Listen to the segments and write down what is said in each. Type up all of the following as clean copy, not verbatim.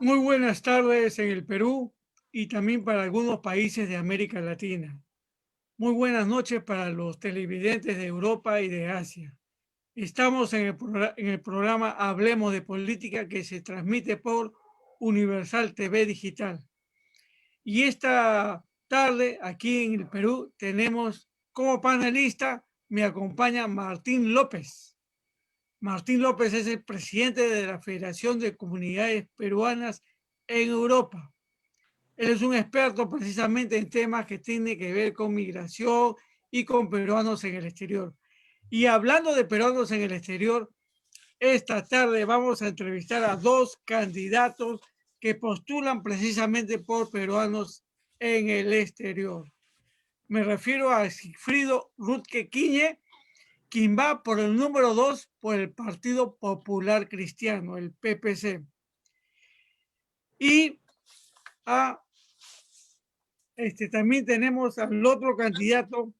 Muy buenas tardes en el Perú y también para algunos países de América Latina. Muy buenas noches para los televidentes de Europa y de Asia. Estamos en el programa Hablemos de Política que se transmite por Universal TV Digital. Y esta tarde aquí en el Perú tenemos como panelista, me acompaña Martín López. Martín López es el presidente de la Federación de Comunidades Peruanas en Europa. Él es un experto precisamente en temas que tienen que ver con migración y con peruanos en el exterior. Y hablando de peruanos en el exterior, esta tarde vamos a entrevistar a dos candidatos que postulan precisamente por peruanos en el exterior. Me refiero a Sigfrido Rutke Quiñe, quien va por el número 2 por el Partido Popular Cristiano, el PPC. Y a también tenemos al otro candidato,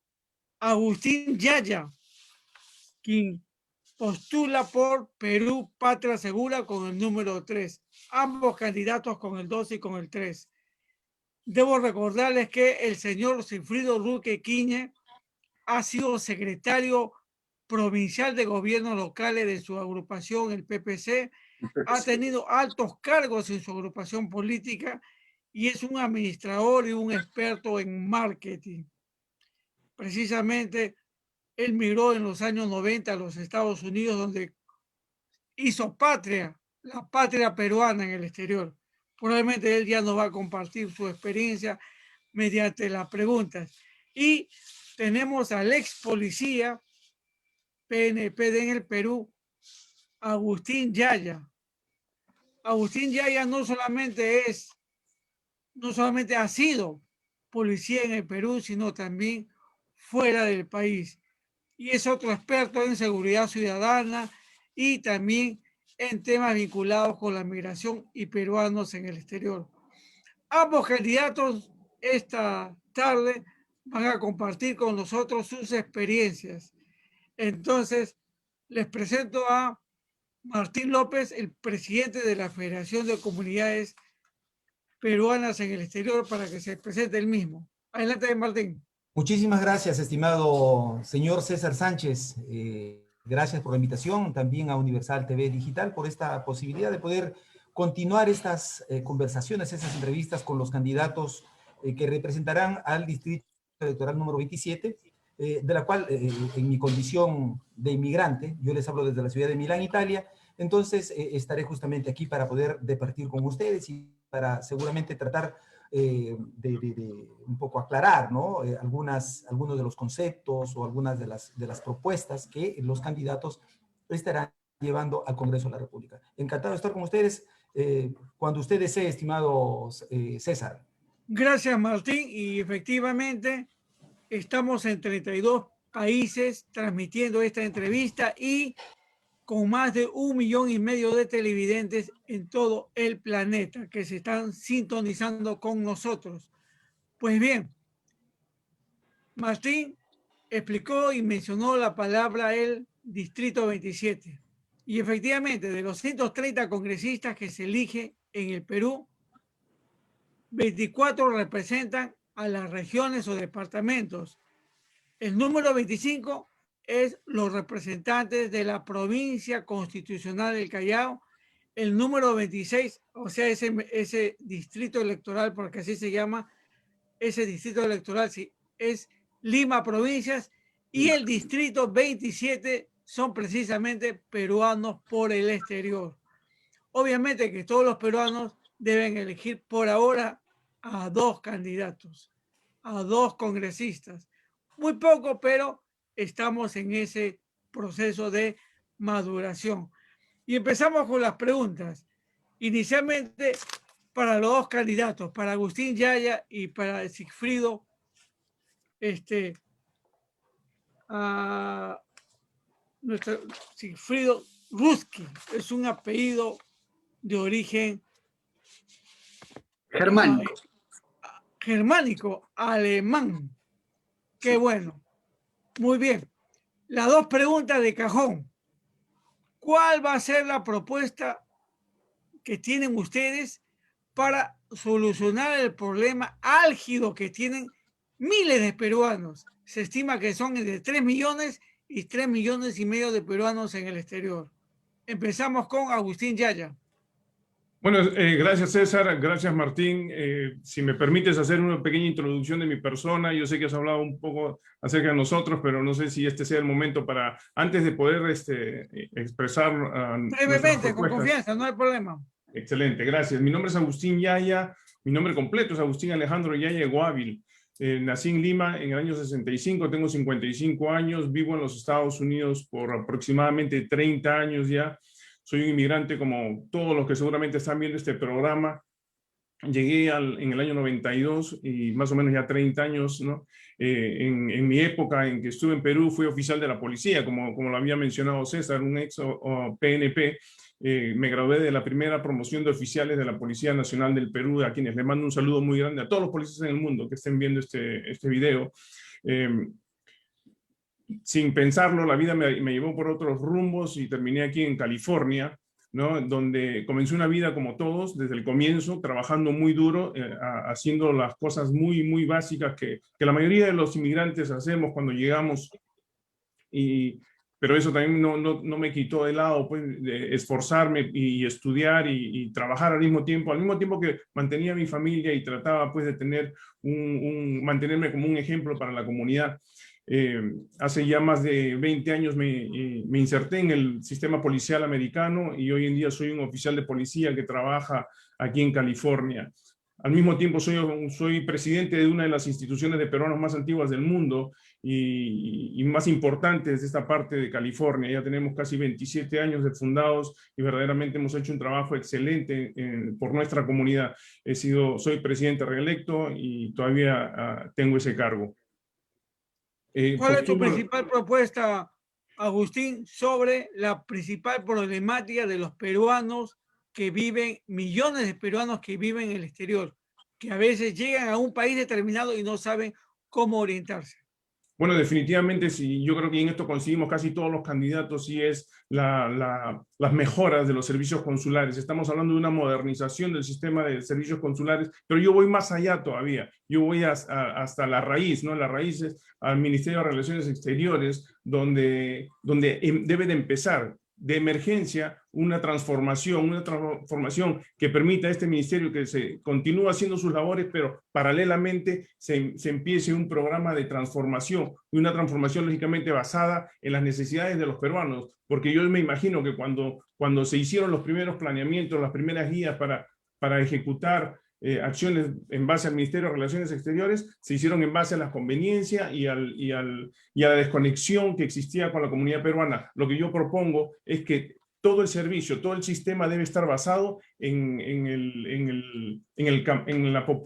Agustín Yaya, quien postula por Perú Patria Segura con el número 3. Ambos candidatos con el 2 y con el 3. Debo recordarles que el señor Sigfrido Luque Quiñe ha sido secretario provincial de gobiernos locales de su agrupación, el PPC, ha tenido altos cargos en su agrupación política y es un administrador y un experto en marketing. Precisamente, él migró en los años 90 a los Estados Unidos, donde hizo patria, la patria peruana en el exterior. Probablemente él ya nos va a compartir su experiencia mediante las preguntas. Y tenemos al ex policía PNP en el Perú, Agustín Yaya. Agustín Yaya no solamente ha sido policía en el Perú, sino también fuera del país. Y es otro experto en seguridad ciudadana y también en temas vinculados con la migración y peruanos en el exterior. Ambos candidatos esta tarde van a compartir con nosotros sus experiencias. Entonces, les presento a Martín López, el presidente de la Federación de Comunidades Peruanas en el Exterior, para que se presente el mismo. Adelante, Martín. Muchísimas gracias, estimado señor César Sánchez. Gracias por la invitación, también a Universal TV Digital, por esta posibilidad de poder continuar estas conversaciones, estas entrevistas con los candidatos que representarán al Distrito Electoral número 27, de la cual, en mi condición de inmigrante, yo les hablo desde la ciudad de Milán, Italia, entonces estaré justamente aquí para poder departir con ustedes y para seguramente tratar de un poco aclarar, ¿no? Algunos de los conceptos o algunas de las propuestas que los candidatos estarán llevando al Congreso de la República. Encantado de estar con ustedes cuando usted desee, estimado César. Gracias, Martín. Y efectivamente, estamos en 32 países transmitiendo esta entrevista y con más de 1,5 millones de televidentes en todo el planeta que se están sintonizando con nosotros. Pues bien, Martín explicó y mencionó la palabra el Distrito 27. Y efectivamente, de los 130 congresistas que se eligen en el Perú, 24 representan a las regiones o departamentos. El número 25 es los representantes de la provincia constitucional del Callao. El número 26, o sea, ese distrito electoral, porque así se llama, ese distrito electoral sí, es Lima Provincias. Y el distrito 27 son precisamente peruanos por el exterior. Obviamente que todos los peruanos deben elegir por ahora a 2 candidatos, a 2 congresistas. Muy poco, pero estamos en ese proceso de maduración. Y empezamos con las preguntas. Inicialmente, para los 2 candidatos, para Agustín Yaya y para Sigfrido, a nuestro Sigfrido Ruski, es un apellido de origen Germánico. germánico, alemán. Qué bueno. Muy bien. Las 2 preguntas de cajón. ¿Cuál va a ser la propuesta que tienen ustedes para solucionar el problema álgido que tienen miles de peruanos. Se estima que son entre 3 millones y 3 millones y medio de peruanos en el exterior. Empezamos con Agustín Yaya. Bueno, gracias César, gracias Martín. Si me permites hacer una pequeña introducción de mi persona, yo sé que has hablado un poco acerca de nosotros, pero no sé si este sea el momento para, antes de poder expresar nuestras Brevemente, con propuestas. confianza, no hay problema. Excelente, gracias. Mi nombre es Agustín Yaya, mi nombre completo es Agustín Alejandro Yaya Guávil. Nací en Lima en el año 65, tengo 55 años, vivo en los Estados Unidos por aproximadamente 30 años ya. Soy un inmigrante como todos los que seguramente están viendo este programa. Llegué en el año 92 y más o menos ya 30 años, ¿no? En mi época en que estuve en Perú fui oficial de la policía, como lo había mencionado César, un ex PNP. Me gradué de la primera promoción de oficiales de la Policía Nacional del Perú, a quienes les mando un saludo muy grande a todos los policías en el mundo que estén viendo este video. Sin pensarlo, la vida me llevó por otros rumbos y terminé aquí en California, ¿no? Donde comencé una vida como todos, desde el comienzo, trabajando muy duro, haciendo las cosas muy, muy básicas que la mayoría de los inmigrantes hacemos cuando llegamos. Pero eso también no me quitó de lado, pues, de esforzarme y estudiar y trabajar al mismo tiempo que mantenía a mi familia y trataba, pues, de tener mantenerme como un ejemplo para la comunidad. Hace ya más de 20 años me inserté en el sistema policial americano y hoy en día soy un oficial de policía que trabaja aquí en California. Al mismo tiempo soy presidente de una de las instituciones de peruanos más antiguas del mundo y más importantes de esta parte de California. Ya tenemos casi 27 años de fundados y verdaderamente hemos hecho un trabajo excelente por nuestra comunidad. Soy presidente reelecto y todavía tengo ese cargo. ¿Cuál es tu principal propuesta, Agustín, sobre la principal problemática de los peruanos que viven, millones de peruanos que viven en el exterior, que a veces llegan a un país determinado y no saben cómo orientarse? Bueno, definitivamente sí, yo creo que en esto coincidimos casi todos los candidatos y es las mejoras de los servicios consulares. Estamos hablando de una modernización del sistema de servicios consulares, pero yo voy más allá todavía. Yo voy hasta la raíz, ¿no? La raíz es al Ministerio de Relaciones Exteriores, donde debe de empezar de emergencia una transformación que permita a este ministerio que se continúe haciendo sus labores, pero paralelamente se empiece un programa de transformación, y una transformación lógicamente basada en las necesidades de los peruanos, porque yo me imagino que cuando se hicieron los primeros planeamientos, las primeras guías para ejecutar acciones en base al Ministerio de Relaciones Exteriores, se hicieron en base a la conveniencia y a la desconexión que existía con la comunidad peruana. Lo que yo propongo es que todo el servicio, todo el sistema debe estar basado en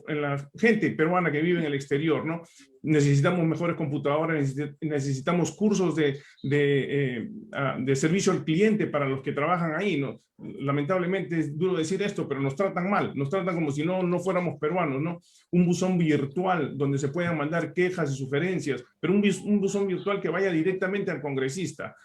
la gente peruana que vive en el exterior, ¿no? Necesitamos mejores computadoras, necesitamos cursos de servicio al cliente para los que trabajan ahí, ¿no? Lamentablemente es duro decir esto, pero nos tratan mal, nos tratan como si no fuéramos peruanos, ¿no? Un buzón virtual donde se puedan mandar quejas y sugerencias, pero un buzón virtual que vaya directamente al congresista.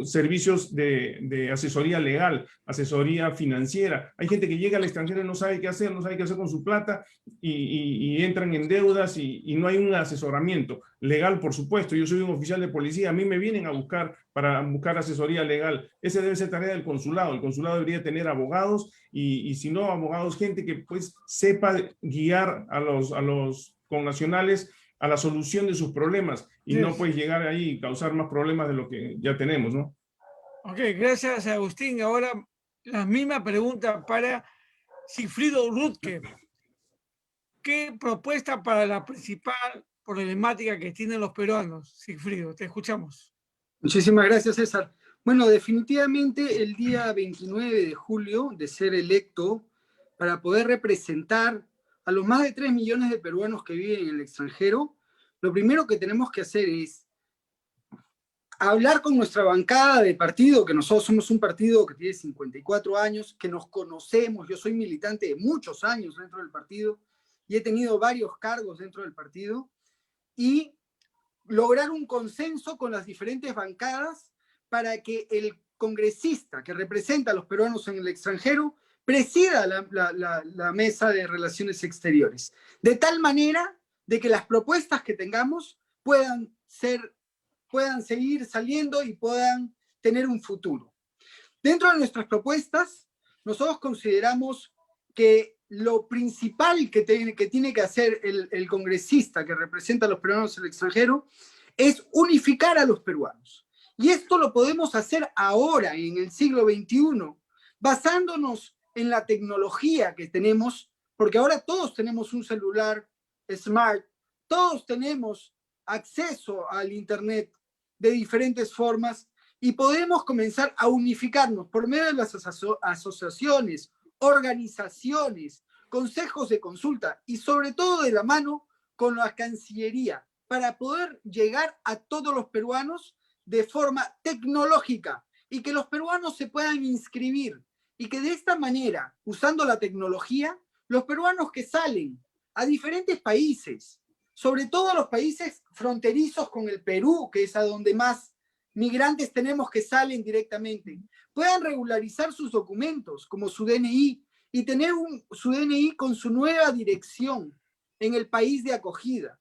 Servicios de asesoría legal, asesoría financiera. Hay gente que llega al extranjero y no sabe qué hacer con su plata y entran en deudas y no hay un asesoramiento legal, por supuesto. Yo soy un oficial de policía, a mí me vienen a buscar para buscar asesoría legal. Esa debe ser tarea del consulado. El consulado debería tener abogados y si no abogados, gente que pues sepa guiar a los connacionales a la solución de sus problemas y no pues llegar ahí y causar más problemas de lo que ya tenemos, ¿no? Ok, gracias Agustín. Ahora la misma pregunta para Sigfrido Rutke. ¿Qué propuesta para la principal problemática que tienen los peruanos? Sigfrido, te escuchamos. Muchísimas gracias, César. Bueno, definitivamente el día 29 de julio, de ser electo para poder representar a los más de 3 millones de peruanos que viven en el extranjero, lo primero que tenemos que hacer es hablar con nuestra bancada de partido, que nosotros somos un partido que tiene 54 años, que nos conocemos. Yo soy militante de muchos años dentro del partido y he tenido varios cargos dentro del partido, y lograr un consenso con las diferentes bancadas para que el congresista que representa a los peruanos en el extranjero presida la mesa de relaciones exteriores, de tal manera de que las propuestas que tengamos puedan seguir saliendo y puedan tener un futuro. Dentro de nuestras propuestas, nosotros consideramos que lo principal que tiene que hacer el congresista que representa a los peruanos en el extranjero es unificar a los peruanos. Y esto lo podemos hacer ahora, en el siglo XXI, basándonos en la tecnología que tenemos, porque ahora todos tenemos un celular smart, todos tenemos acceso al Internet de diferentes formas y podemos comenzar a unificarnos por medio de las asociaciones, organizaciones, consejos de consulta y sobre todo de la mano con la Cancillería para poder llegar a todos los peruanos de forma tecnológica y que los peruanos se puedan inscribir y que de esta manera, usando la tecnología, los peruanos que salen a diferentes países, sobre todo los países fronterizos con el Perú, que es a donde más migrantes tenemos que salen directamente, puedan regularizar sus documentos como su DNI y tener su DNI con su nueva dirección en el país de acogida,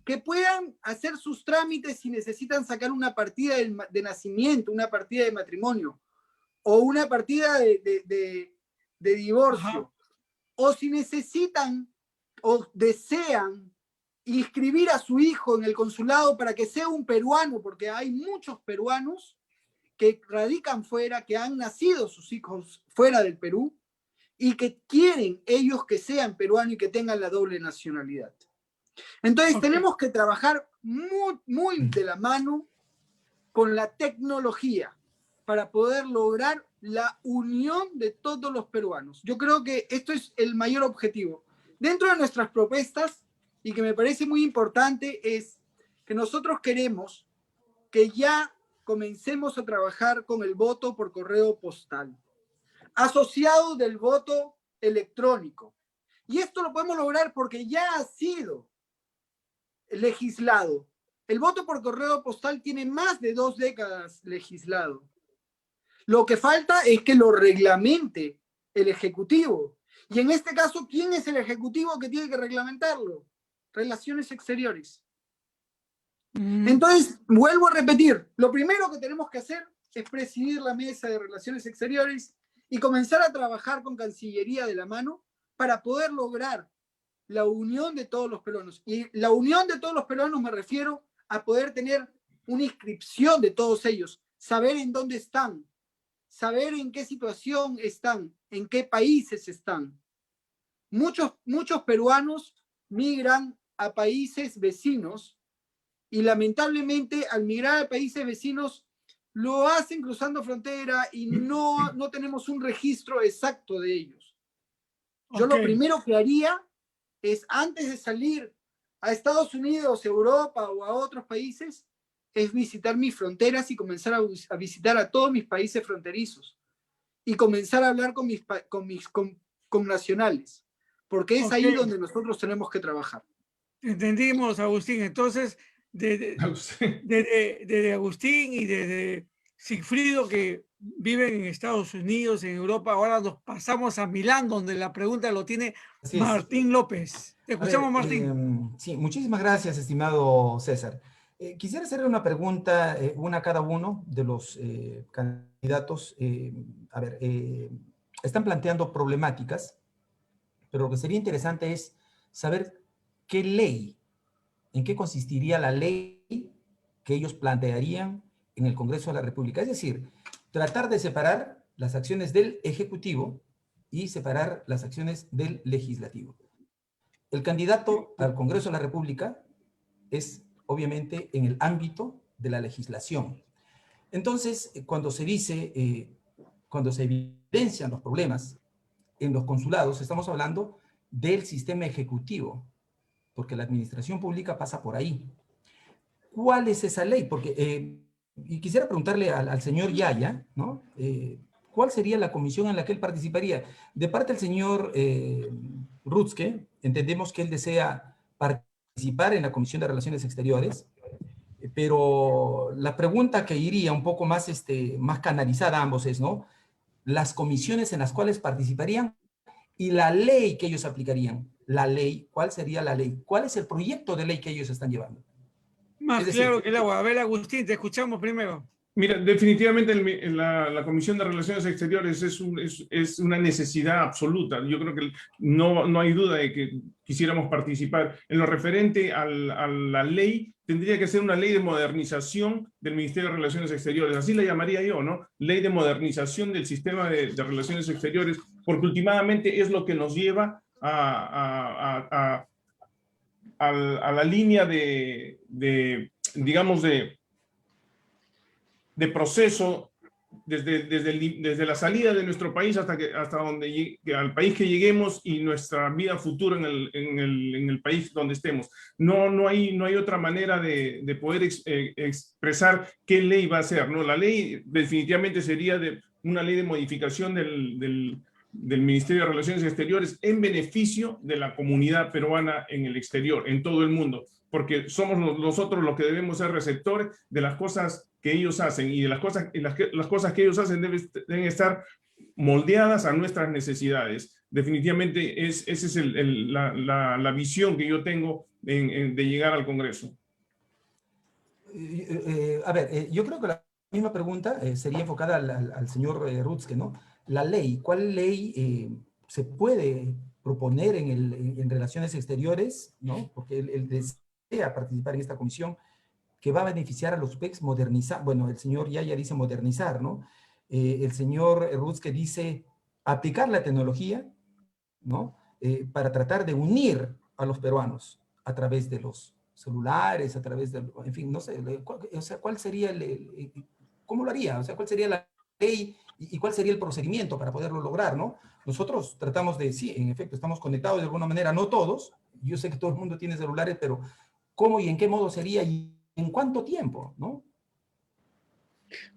que puedan hacer sus trámites si necesitan sacar una partida de nacimiento, una partida de matrimonio o una partida de divorcio. Ajá. O si necesitan o desean inscribir a su hijo en el consulado para que sea un peruano, porque hay muchos peruanos que radican fuera, que han nacido sus hijos fuera del Perú y que quieren ellos que sean peruanos y que tengan la doble nacionalidad. Entonces tenemos que trabajar muy de la mano con la tecnología para poder lograr la unión de todos los peruanos. Yo creo que esto es el mayor objetivo. Dentro de nuestras propuestas, y que me parece muy importante, es que nosotros queremos que ya comencemos a trabajar con el voto por correo postal, asociado del voto electrónico. Y esto lo podemos lograr porque ya ha sido legislado. El voto por correo postal tiene más de 2 décadas legislado. Lo que falta es que lo reglamente el Ejecutivo. Y en este caso, ¿quién es el Ejecutivo que tiene que reglamentarlo? Relaciones Exteriores. Entonces, vuelvo a repetir, lo primero que tenemos que hacer es presidir la mesa de Relaciones Exteriores y comenzar a trabajar con Cancillería de la mano para poder lograr la unión de todos los peruanos. Y la unión de todos los peruanos me refiero a poder tener una inscripción de todos ellos, saber en dónde están, saber en qué situación están, en qué países están. Muchos peruanos migran a países vecinos y lamentablemente al migrar a países vecinos lo hacen cruzando frontera y no tenemos un registro exacto de ellos. Yo lo primero que haría es, antes de salir a Estados Unidos, Europa o a otros países, es visitar mis fronteras y comenzar a visitar a todos mis países fronterizos y comenzar a hablar con mis connacionales, porque es ahí donde nosotros tenemos que trabajar. Entendimos, Agustín. Entonces, desde Agustín y desde Sigfrido, que viven en Estados Unidos, en Europa, ahora nos pasamos a Milán, donde la pregunta lo tiene Martín López. Te escuchamos, Martín. Sí, muchísimas gracias, estimado César. Quisiera hacerle una pregunta, una a cada uno de los candidatos. Están planteando problemáticas, pero lo que sería interesante es saber qué ley, en qué consistiría la ley que ellos plantearían en el Congreso de la República. Es decir, tratar de separar las acciones del Ejecutivo y separar las acciones del Legislativo. El candidato al Congreso de la República es, obviamente, en el ámbito de la legislación. Entonces, cuando se dice, cuando se evidencian los problemas en los consulados, estamos hablando del sistema ejecutivo, porque la administración pública pasa por ahí. ¿Cuál es esa ley? Porque, y quisiera preguntarle al señor Yaya, ¿no? ¿Cuál sería la comisión en la que él participaría? De parte del señor Rutzke, entendemos que él desea participar en la Comisión de Relaciones Exteriores, pero la pregunta que iría un poco más, más canalizada a ambos es, ¿no? las comisiones en las cuales participarían y la ley que ellos aplicarían. La ley, ¿cuál sería la ley? ¿Cuál es el proyecto de ley que ellos están llevando? Más Es decir, claro que el agua. A ver, Agustín, te escuchamos primero. Mira, definitivamente la Comisión de Relaciones Exteriores es una necesidad absoluta. Yo creo que no hay duda de que quisiéramos participar. En lo referente a la ley, tendría que ser una ley de modernización del Ministerio de Relaciones Exteriores. Así la llamaría yo, ¿no? Ley de modernización del sistema de relaciones exteriores, porque últimamente es lo que nos lleva a la línea digamos, de proceso desde la salida de nuestro país hasta donde al país que lleguemos y nuestra vida futura en el país donde estemos. No hay otra manera de poder expresar qué ley va a ser, ¿no? La ley definitivamente sería una ley de modificación del Ministerio de Relaciones Exteriores en beneficio de la comunidad peruana en el exterior, en todo el mundo, porque somos nosotros los que debemos ser receptores de las cosas que ellos hacen, y de las cosas que ellos hacen deben estar moldeadas a nuestras necesidades. Definitivamente esa es la visión que yo tengo de llegar al Congreso. A ver, yo creo que la misma pregunta sería enfocada al señor Rutzke, ¿no? La ley, ¿cuál ley se puede proponer en relaciones exteriores, ¿no? Porque él desea participar en esta comisión, que va a beneficiar a los PECs, modernizar, bueno, el señor Yaya dice modernizar, ¿no? El señor Rutzke dice aplicar la tecnología, ¿no? Para tratar de unir a los peruanos a través de los celulares, a través de, en fin, no sé, o sea, ¿cuál sería cómo lo haría? O sea, ¿cuál sería la ley y cuál sería el procedimiento para poderlo lograr, ¿no? Nosotros tratamos de, sí, en efecto, estamos conectados de alguna manera, no todos, yo sé que todo el mundo tiene celulares, pero ¿cómo y en qué modo sería y en cuánto tiempo, no?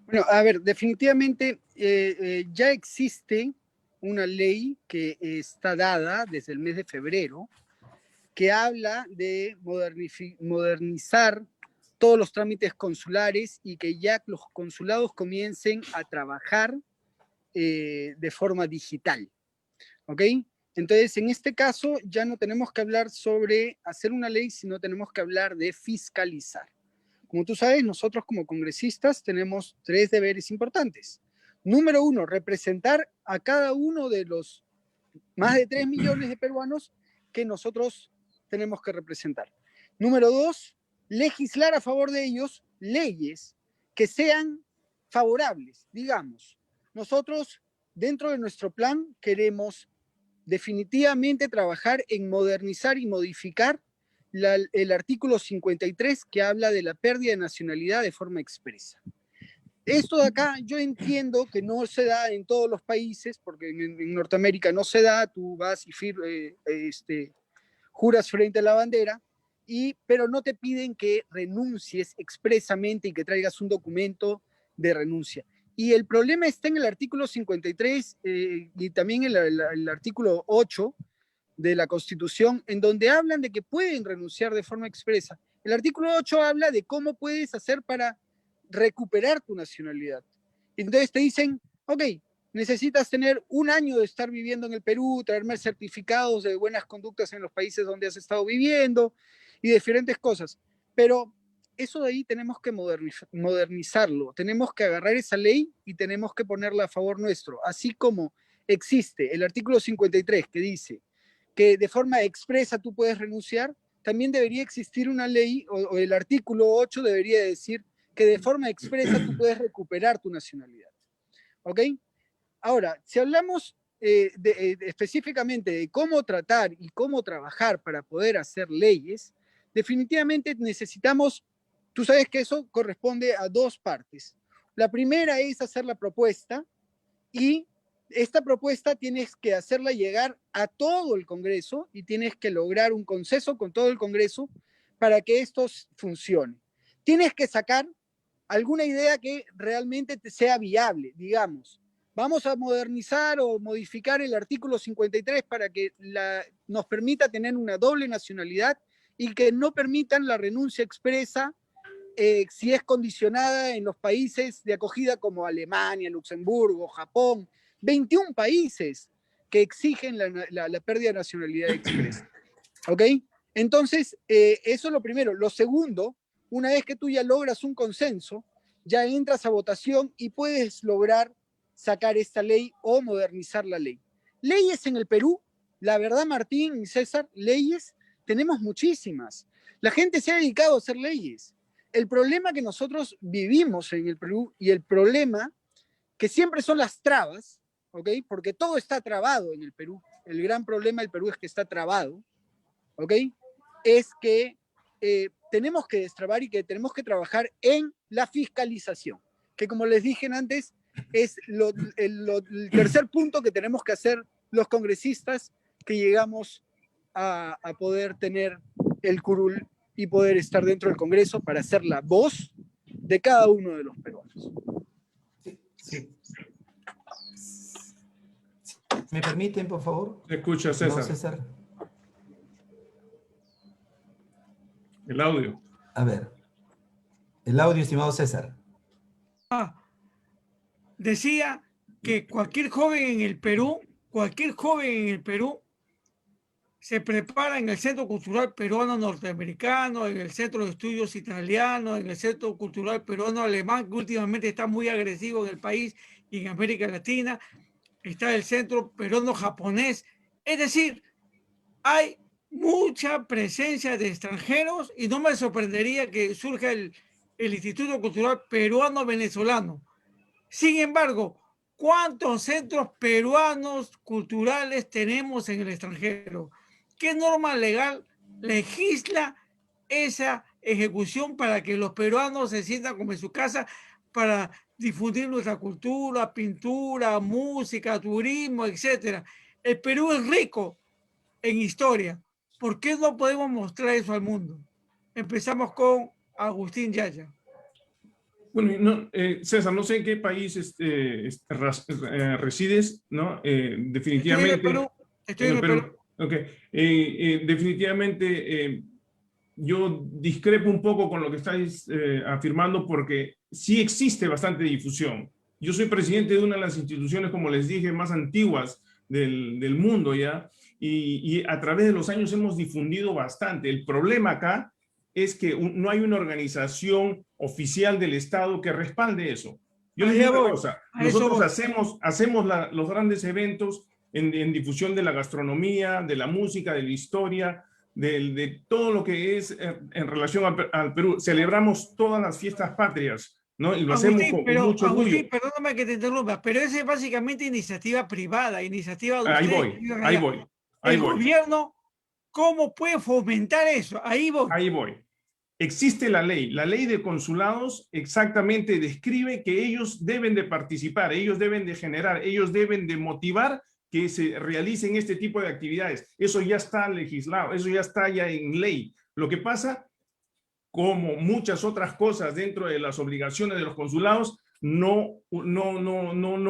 Bueno, a ver, definitivamente ya existe una ley que está dada desde el mes de febrero que habla de modernizar todos los trámites consulares y que ya los consulados comiencen a trabajar de forma digital, ¿ok? Entonces, en este caso ya no tenemos que hablar sobre hacer una ley, sino tenemos que hablar de fiscalizar. Como tú sabes, nosotros como congresistas tenemos 3 deberes importantes. Número 1, representar a cada uno de los más de 3 millones de peruanos que nosotros tenemos que representar. Número 2, legislar a favor de ellos leyes que sean favorables. Digamos, nosotros dentro de nuestro plan queremos definitivamente trabajar en modernizar y modificar el artículo 53 que habla de la pérdida de nacionalidad de forma expresa. Esto de acá yo entiendo que no se da en todos los países, porque en Norteamérica no se da, tú vas y juras frente a la bandera, pero no te piden que renuncies expresamente y que traigas un documento de renuncia. Y el problema está en el artículo 53 y también en el artículo 8 de la Constitución, en donde hablan de que pueden renunciar de forma expresa. El artículo 8 habla de cómo puedes hacer para recuperar tu nacionalidad. Entonces te dicen, ok, necesitas tener 1 año de estar viviendo en el Perú, traerme certificados de buenas conductas en los países donde has estado viviendo y diferentes cosas. Pero eso de ahí tenemos que modernizarlo, tenemos que agarrar esa ley y tenemos que ponerla a favor nuestro, así como existe el artículo 53 que dice que de forma expresa tú puedes renunciar, también debería existir una ley, o el artículo 8 debería decir que de forma expresa tú puedes recuperar tu nacionalidad. ¿Ok? Ahora, si hablamos específicamente de cómo tratar y cómo trabajar para poder hacer leyes, definitivamente necesitamos, tú sabes que eso corresponde a 2 partes. La primera es hacer la propuesta y esta propuesta tienes que hacerla llegar a todo el Congreso y tienes que lograr un consenso con todo el Congreso para que esto funcione. Tienes que sacar alguna idea que realmente te sea viable, digamos. Vamos a modernizar o modificar el artículo 53 para que nos permita tener una doble nacionalidad y que no permitan la renuncia expresa si es condicionada en los países de acogida como Alemania, Luxemburgo, Japón, 21 países que exigen la pérdida de nacionalidad express. ¿Ok? Entonces, eso es lo primero. Lo segundo, una vez que tú ya logras un consenso, ya entras a votación y puedes lograr sacar esta ley o modernizar la ley. Leyes en el Perú, la verdad, Martín y César, leyes tenemos muchísimas. La gente se ha dedicado a hacer leyes. El problema que nosotros vivimos en el Perú y el problema que siempre son las trabas, ¿ok? Porque todo está trabado en el Perú. El gran problema del Perú es que está trabado, ¿ok? Es que tenemos que destrabar y que tenemos que trabajar en la fiscalización, que como les dije antes, es el tercer punto que tenemos que hacer los congresistas que llegamos a poder tener el curul y poder estar dentro del Congreso para ser la voz de cada uno de los peruanos. Sí. ¿Me permiten, por favor? Te escucha, César. No, César. El audio. A ver. El audio, estimado César. Decía que cualquier joven en el Perú se prepara en el Centro Cultural Peruano Norteamericano, en el Centro de Estudios Italiano, en el Centro Cultural Peruano Alemán, que últimamente está muy agresivo en el país y en América Latina. Está el Centro Peruano Japonés. Es decir, hay mucha presencia de extranjeros y no me sorprendería que surja el Instituto Cultural Peruano Venezolano. Sin embargo, ¿cuántos centros peruanos culturales tenemos en el extranjero? ¿Qué norma legal legisla esa ejecución para que los peruanos se sientan como en su casa para difundir nuestra cultura, pintura, música, turismo, etcétera? El Perú es rico en historia. ¿Por qué no podemos mostrar eso al mundo? Empezamos con Agustín Yaya. Bueno, no, César, no sé en qué país resides, ¿no? Definitivamente. Estoy en el Perú. Okay. Definitivamente yo discrepo un poco con lo que estáis afirmando porque sí existe bastante difusión. Yo soy presidente de una de las instituciones, como les dije, más antiguas del mundo ya, y a través de los años hemos difundido bastante. El problema acá es que no hay una organización oficial del Estado que respalde eso. Yo les digo una cosa, nosotros hacemos los grandes eventos en difusión de la gastronomía, de la música, de la historia, de todo lo que es en relación al Perú. Celebramos todas las fiestas patrias, ¿no? Y lo hacemos con mucho orgullo. Agustín, perdóname que te interrumpa, pero esa es básicamente iniciativa privada, iniciativa de ustedes. Ahí voy. El gobierno, ¿cómo puede fomentar eso? Ahí voy. Existe la ley de consulados exactamente describe que ellos deben de participar, ellos deben de generar, ellos deben de motivar que se realicen este tipo de actividades. Eso ya está legislado, eso ya está ya en ley. Lo que pasa, como muchas otras cosas dentro de las obligaciones de los consulados, no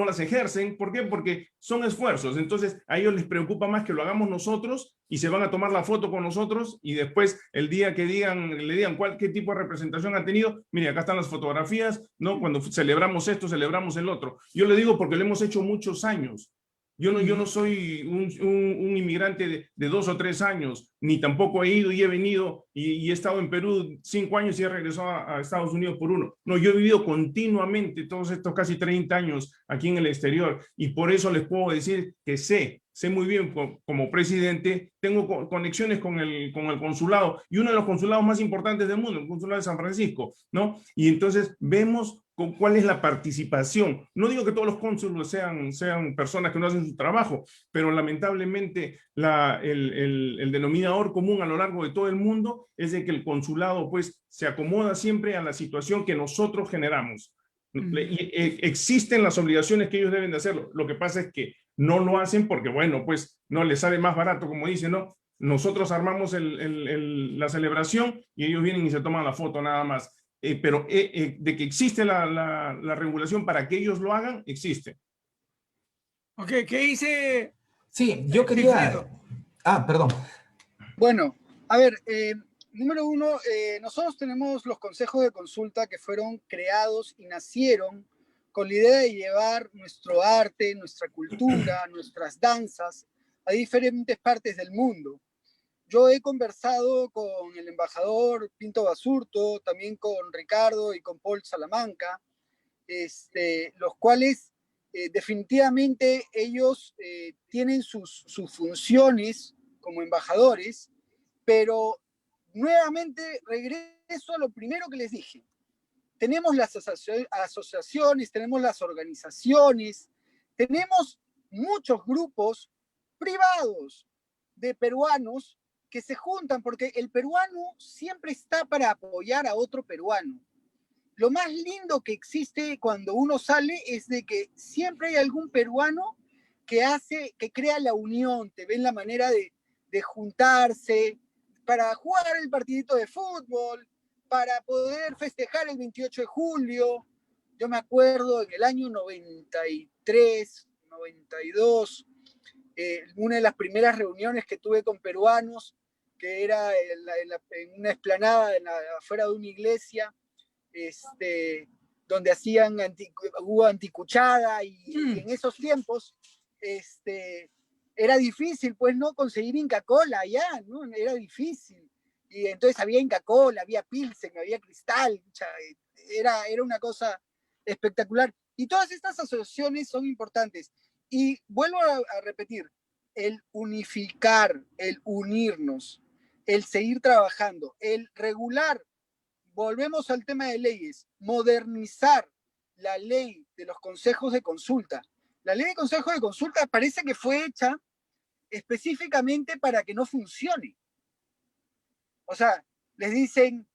las ejercen. ¿Por qué? Porque son esfuerzos. Entonces a ellos les preocupa más que lo hagamos nosotros y se van a tomar la foto con nosotros y después el día que le digan qué tipo de representación ha tenido, mire, acá están las fotografías, ¿no? Cuando celebramos esto, celebramos el otro. Yo le digo porque lo hemos hecho muchos años. Yo no soy un inmigrante de 2 o 3 años, ni tampoco he ido y he venido y he estado en Perú 5 años y he regresado a Estados Unidos por 1. No, yo he vivido continuamente todos estos casi 30 años aquí en el exterior y por eso les puedo decir que sé muy bien como presidente, tengo conexiones con el consulado y uno de los consulados más importantes del mundo, el consulado de San Francisco, ¿no? Y entonces vemos cuál es la participación. No digo que todos los cónsules sean personas que no hacen su trabajo, pero lamentablemente el denominador común a lo largo de todo el mundo es de que el consulado pues se acomoda siempre a la situación que nosotros generamos. Existen las obligaciones que ellos deben de hacerlo. Lo que pasa es que no lo hacen porque, bueno, pues no les sale más barato, como dicen, ¿no? Nosotros armamos la celebración y ellos vienen y se toman la foto nada más. Pero de que existe la regulación para que ellos lo hagan, existe. Ok, ¿qué dice? Sí, yo quería... perdón. Bueno, a ver, número uno, nosotros tenemos los consejos de consulta que fueron creados y nacieron con la idea de llevar nuestro arte, nuestra cultura, nuestras danzas a diferentes partes del mundo. Yo he conversado con el embajador Pinto Basurto, también con Ricardo y con Paul Salamanca, los cuales definitivamente ellos tienen sus funciones como embajadores, pero nuevamente regreso a lo primero que les dije. Tenemos las asociaciones, tenemos las organizaciones, tenemos muchos grupos privados de peruanos que se juntan, porque el peruano siempre está para apoyar a otro peruano. Lo más lindo que existe cuando uno sale es de que siempre hay algún peruano que crea la unión, te ven la manera de juntarse para jugar el partidito de fútbol, para poder festejar el 28 de julio. Yo me acuerdo en el año 93, 92, una de las primeras reuniones que tuve con peruanos, que era en una explanada afuera de una iglesia, donde hubo anticuchada, y en esos tiempos era difícil, pues, no conseguir Inca Kola allá, ¿no? Era difícil. Y entonces había Inca Kola, había Pilsen, había Cristal, era una cosa espectacular. Y todas estas asociaciones son importantes. Y vuelvo a repetir, el unificar, el unirnos, el seguir trabajando, el regular, volvemos al tema de leyes, modernizar la ley de los consejos de consulta. La ley de consejos de consulta parece que fue hecha específicamente para que no funcione. O sea, les dicen,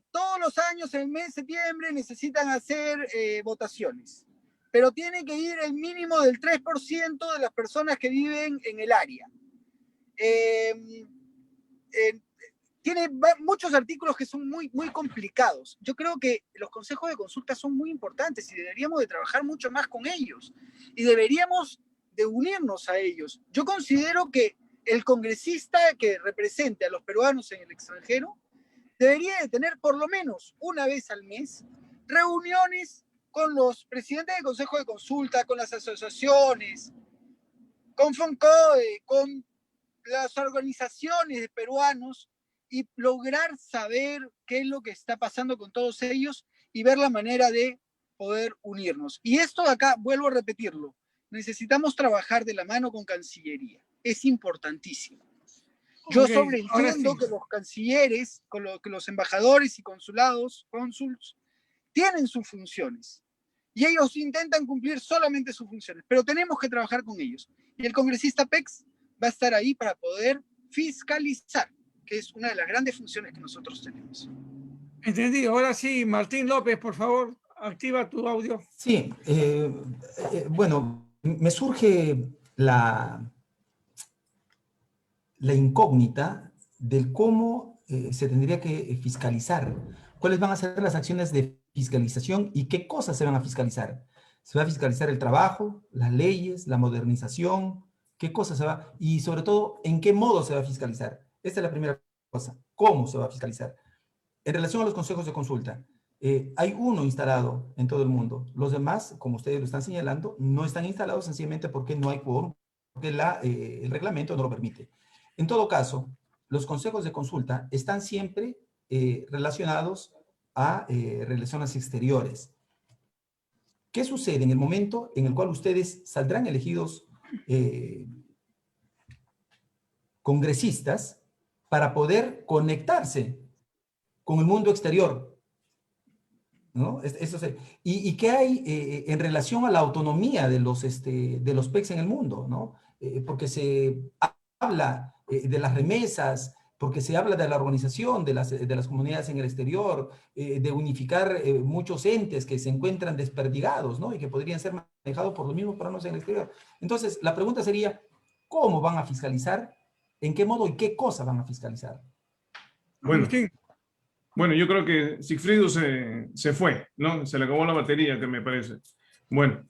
todos los años en el mes de septiembre necesitan hacer votaciones, pero tiene que ir el mínimo del 3% de las personas que viven en el área. Tiene muchos artículos que son muy, muy complicados. Yo creo que los consejos de consulta son muy importantes y deberíamos de trabajar mucho más con ellos. Y deberíamos de unirnos a ellos. Yo considero que el congresista que represente a los peruanos en el extranjero debería de tener por lo menos una vez al mes reuniones con los presidentes del consejo de consulta, con las asociaciones, con FONCODE, con las organizaciones de peruanos, y lograr saber qué es lo que está pasando con todos ellos y ver la manera de poder unirnos. Y esto de acá, vuelvo a repetirlo, necesitamos trabajar de la mano con Cancillería. Es importantísimo. Yo sobreentiendo que los cancilleres, que los embajadores y cónsuls, tienen sus funciones. Y ellos intentan cumplir solamente sus funciones, pero tenemos que trabajar con ellos. Y el congresista PEX va a estar ahí para poder fiscalizar, que es una de las grandes funciones que nosotros tenemos. Entendido. Ahora sí, Martín López, por favor, activa tu audio. Sí, bueno, me surge la incógnita del cómo se tendría que fiscalizar. ¿Cuáles van a ser las acciones de fiscalización y qué cosas se van a fiscalizar? ¿Se va a fiscalizar el trabajo, las leyes, la modernización? ¿Qué cosas se va? Y sobre todo, ¿en qué modo se va a fiscalizar? Esta es la primera cosa. ¿Cómo se va a fiscalizar? En relación a los consejos de consulta, hay uno instalado en todo el mundo. Los demás, como ustedes lo están señalando, no están instalados sencillamente porque no hay quórum, porque el reglamento no lo permite. En todo caso, los consejos de consulta están siempre relacionados a relaciones exteriores. ¿Qué sucede en el momento en el cual ustedes saldrán elegidos congresistas para poder conectarse con el mundo exterior? ¿No? ¿Y qué hay en relación a la autonomía de los PECs en el mundo? ¿No? Porque se habla de las remesas, porque se habla de la organización de las comunidades en el exterior, de unificar muchos entes que se encuentran desperdigados, ¿no? Y que podrían ser manejados por los mismos peruanos en el exterior. Entonces, la pregunta sería, ¿cómo van a fiscalizar? ¿En qué modo y qué cosa van a fiscalizar? Bueno, yo creo que Sigfrido se fue, ¿no? Se le acabó la batería, que me parece. Bueno,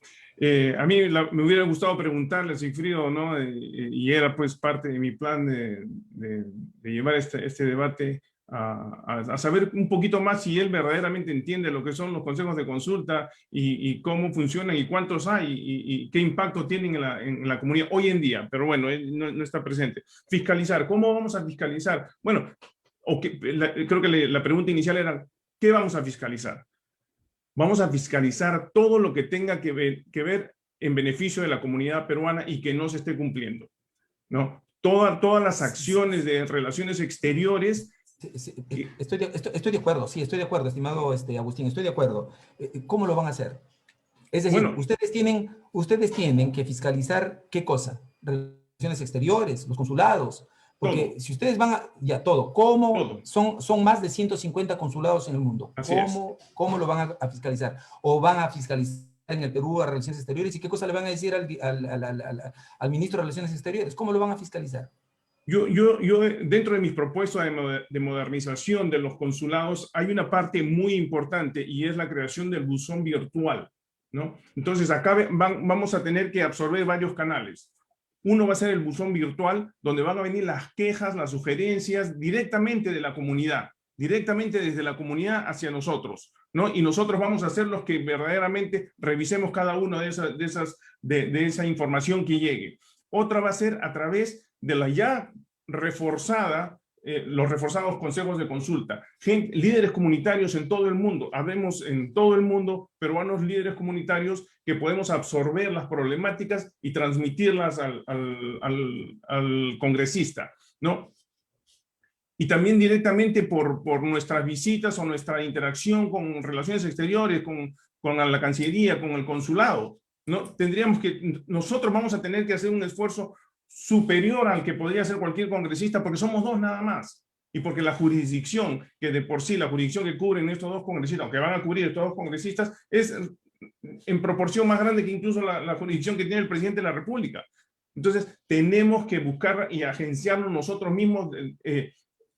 a mí me hubiera gustado preguntarle a Sigfrido, ¿no? Y era pues parte de mi plan de llevar este debate a saber un poquito más si él verdaderamente entiende lo que son los consejos de consulta y cómo funcionan y cuántos hay y qué impacto tienen en la comunidad hoy en día. Pero bueno, él no está presente. Fiscalizar, ¿cómo vamos a fiscalizar? Bueno, creo que la pregunta inicial era, ¿qué vamos a fiscalizar? Vamos a fiscalizar todo lo que tenga que ver en beneficio de la comunidad peruana y que no se esté cumpliendo, ¿no? Todas las acciones de relaciones exteriores. Estoy de acuerdo, sí, estoy de acuerdo, estimado Agustín, estoy de acuerdo. ¿Cómo lo van a hacer? Es decir, Bueno, ustedes tienen que fiscalizar ¿qué cosa? Relaciones exteriores, los consulados, porque todo. si ustedes van a todo, ¿cómo? Todo. Son más de 150 consulados en el mundo. ¿Cómo lo van a fiscalizar? ¿O van a fiscalizar en el Perú a Relaciones Exteriores? ¿Y qué cosa le van a decir al ministro de Relaciones Exteriores? ¿Cómo lo van a fiscalizar? Yo, dentro de mis propuestas de modernización de los consulados, hay una parte muy importante y es la creación del buzón virtual, ¿no? Entonces, acá vamos a tener que absorber varios canales. Uno va a ser el buzón virtual, donde van a venir las quejas, las sugerencias directamente de la comunidad, directamente desde la comunidad hacia nosotros, ¿no? Y nosotros vamos a ser los que verdaderamente revisemos cada una de esa información que llegue. Otra va a ser a través de la ya reforzada, los reforzados consejos de consulta. Líderes comunitarios en todo el mundo, habemos en todo el mundo peruanos líderes comunitarios que podemos absorber las problemáticas y transmitirlas al congresista, ¿no? Y también directamente por nuestras visitas o nuestra interacción con relaciones exteriores, con la Cancillería, con el consulado, ¿no? Nosotros vamos a tener que hacer un esfuerzo superior al que podría hacer cualquier congresista, porque somos dos nada más, y porque la jurisdicción, que de por sí la jurisdicción que cubren estos dos congresistas, o que van a cubrir estos dos congresistas, es en proporción más grande que incluso la jurisdicción que tiene el presidente de la República. Entonces, tenemos que buscar y agenciarnos nosotros mismos,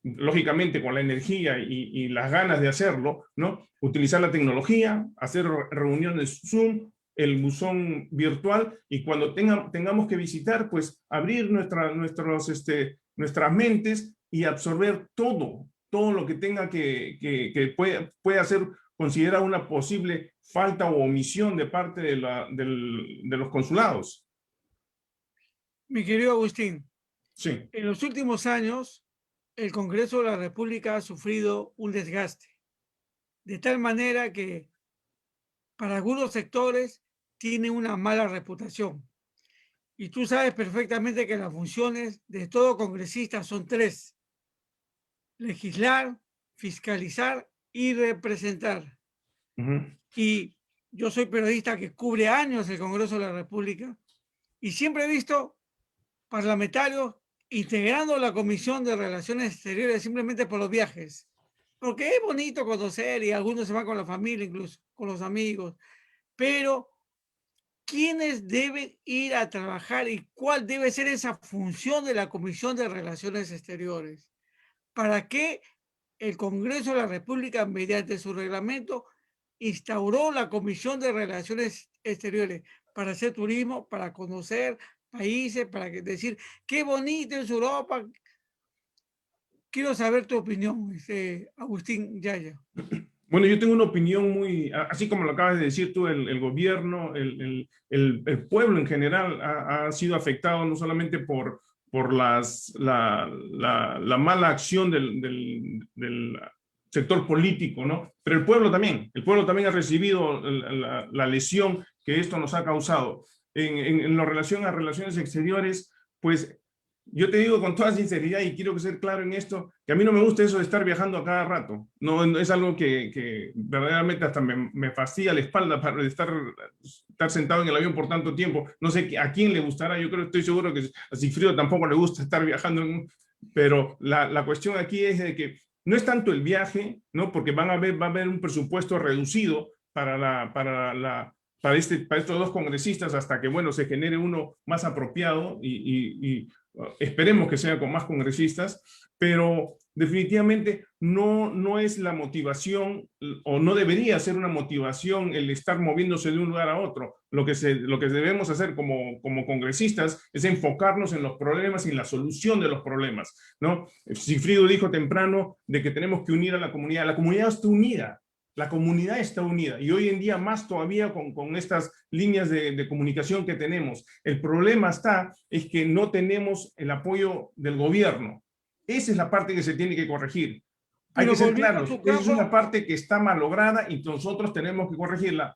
lógicamente con la energía y las ganas de hacerlo, ¿no? Utilizar la tecnología, hacer reuniones Zoom, el buzón virtual, y cuando tengamos que visitar, pues abrir nuestras mentes y absorber todo lo que tenga que pueda ser considerado una posible falta o omisión de parte de los consulados. Mi querido Agustín, Sí. en los últimos años, el Congreso de la República ha sufrido un desgaste, de tal manera que para algunos sectores tiene una mala reputación. Y tú sabes perfectamente que las funciones de todo congresista son tres: legislar, fiscalizar y representar. Y yo soy periodista que cubre años el Congreso de la República y siempre he visto parlamentarios integrando la Comisión de Relaciones Exteriores simplemente por los viajes, porque es bonito conocer y algunos se van con la familia, incluso con los amigos, pero ¿quiénes deben ir a trabajar y cuál debe ser esa función de la Comisión de Relaciones Exteriores? ¿Para qué el Congreso de la República, mediante su reglamento, instauró la Comisión de Relaciones Exteriores? Para hacer turismo, para conocer países, para decir qué bonito es Europa. Quiero saber tu opinión, Agustín Yaya. Bueno, yo tengo una opinión así como lo acabas de decir tú, el gobierno, el pueblo en general ha sido afectado no solamente por la mala acción del sector político, ¿no? Pero el pueblo también ha recibido la lesión que esto nos ha causado. En la relación a relaciones exteriores, pues yo te digo con toda sinceridad y quiero ser claro en esto, que a mí no me gusta eso de estar viajando a cada rato. No es algo que verdaderamente hasta me fastidia la espalda para estar sentado en el avión por tanto tiempo. No sé a quién le gustará, estoy seguro que a Sigfrido tampoco le gusta estar viajando, pero la cuestión aquí es de que no es tanto el viaje, ¿no? Porque va a haber un presupuesto reducido para estos dos congresistas hasta que, bueno, se genere uno más apropiado y esperemos que sea con más congresistas, pero definitivamente no es la motivación, o no debería ser una motivación el estar moviéndose de un lugar a otro. Lo que debemos hacer como congresistas es enfocarnos en los problemas y en la solución de los problemas, ¿no? Sigfrido dijo temprano de que tenemos que unir a la comunidad. La comunidad está unida. La comunidad está unida, y hoy en día más todavía con estas líneas de comunicación que tenemos. El problema es que no tenemos el apoyo del gobierno. Esa es la parte que se tiene que corregir. Hay Pero que ser volviendo a claros, tu esa es campo, una parte que está malograda y nosotros tenemos que corregirla.